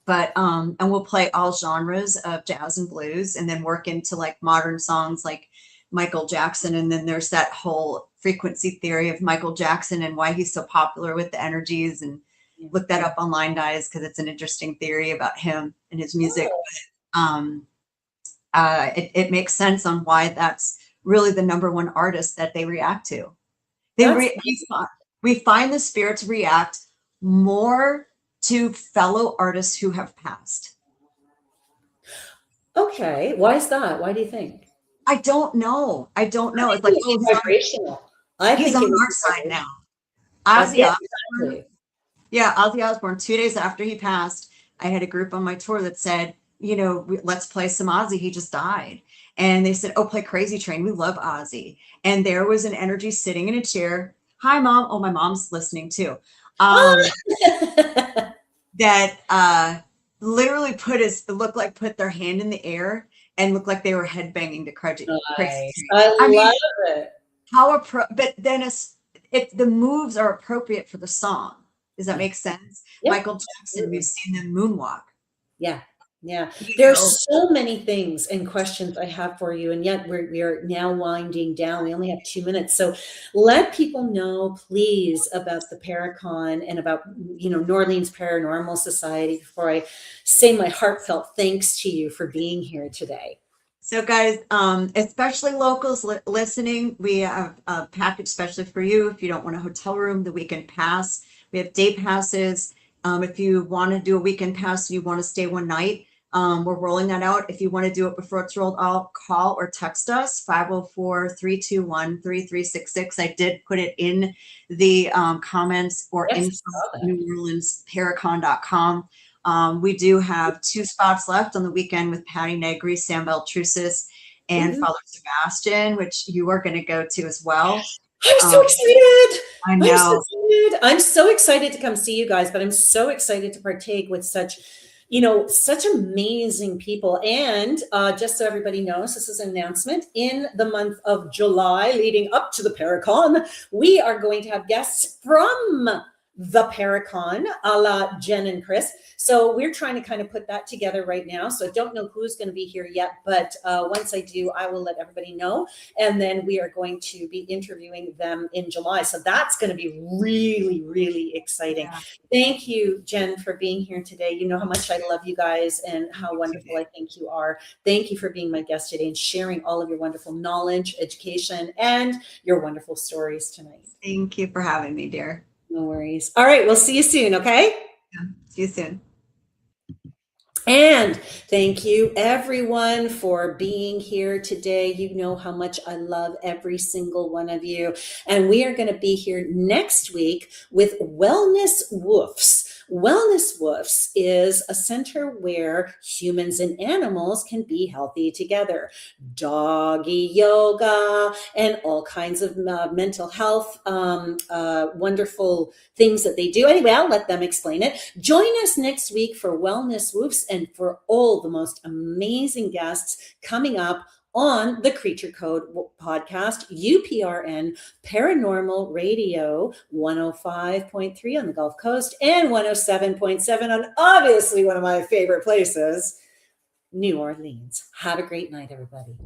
But and we'll play all genres of jazz and blues, and then work into like modern songs like Michael Jackson. And then there's that whole frequency theory of Michael Jackson and why he's so popular with the energies. And look that up online, guys, because it's an interesting theory about him and his music. But, it makes sense on why that's really the #1 artist that they react to. We find the spirits react more to fellow artists who have passed. Okay, why is that? Why do you think? I don't know. It's like vibrational. He's on our side now. Ozzy Osbourne. Yeah, Ozzy Osbourne. 2 days after he passed, I had a group on my tour that said, let's play some Ozzy. He just died. And they said, oh, play Crazy Train. We love Ozzy. And there was an energy sitting in a chair. Hi, Mom. Oh, my mom's listening too. That literally put their hand in the air and looked like they were headbanging to Crazy Train. I love it. But then the moves are appropriate for the song. Does that make sense? Yep. Michael Jackson, we've seen them moonwalk. Yeah. Yeah. There's so many things and questions I have for you. And yet we are now winding down. We only have 2 minutes. So let people know, please, about the Paracon and about, New Orleans Paranormal Society before I say my heartfelt thanks to you for being here today. So guys, especially locals listening, we have a package especially for you. If you don't want a hotel room, the weekend pass. We have day passes. If you want to do a weekend pass and you want to stay one night, we're rolling that out. If you want to do it before it's rolled out, call or text us 504-321-3366. I did put it in the comments or info at NewOrleansParacon.com. We do have 2 spots left on the weekend with Patty Negri, Sam Beltrusis, and Father Sebastian, which you are going to go to as well. I'm so excited. I know. I'm so excited to come see you guys, but I'm so excited to partake with such such amazing people. And just so everybody knows, this is an announcement. In the month of July, leading up to the Paracon, we are going to have guests from the Paracon, a la Jen and Chris. So we're trying to kind of put that together right now. So I don't know who's going to be here yet, but once I do, I will let everybody know. And then we are going to be interviewing them in July. So that's going to be really, really exciting. Yeah. Thank you, Jen, for being here today. You know how much I love you guys and how wonderful I think you are. Thank you for being my guest today and sharing all of your wonderful knowledge, education, and your wonderful stories tonight. Thank you for having me, dear. No worries. All right, we'll see you soon, okay? Yeah. See you soon. And thank you everyone for being here today. You know how much I love every single one of you. And we are going to be here next week with Wellness Woofs. Wellness Woofs is a center where humans and animals can be healthy together. Doggy yoga and all kinds of mental health, wonderful things that they do. Anyway, I'll let them explain it. Join us next week for Wellness Woofs and for all the most amazing guests coming up on the Creature Code podcast, UPRN Paranormal Radio 105.3 on the Gulf Coast and 107.7 on obviously one of my favorite places, New Orleans. Have a great night, everybody.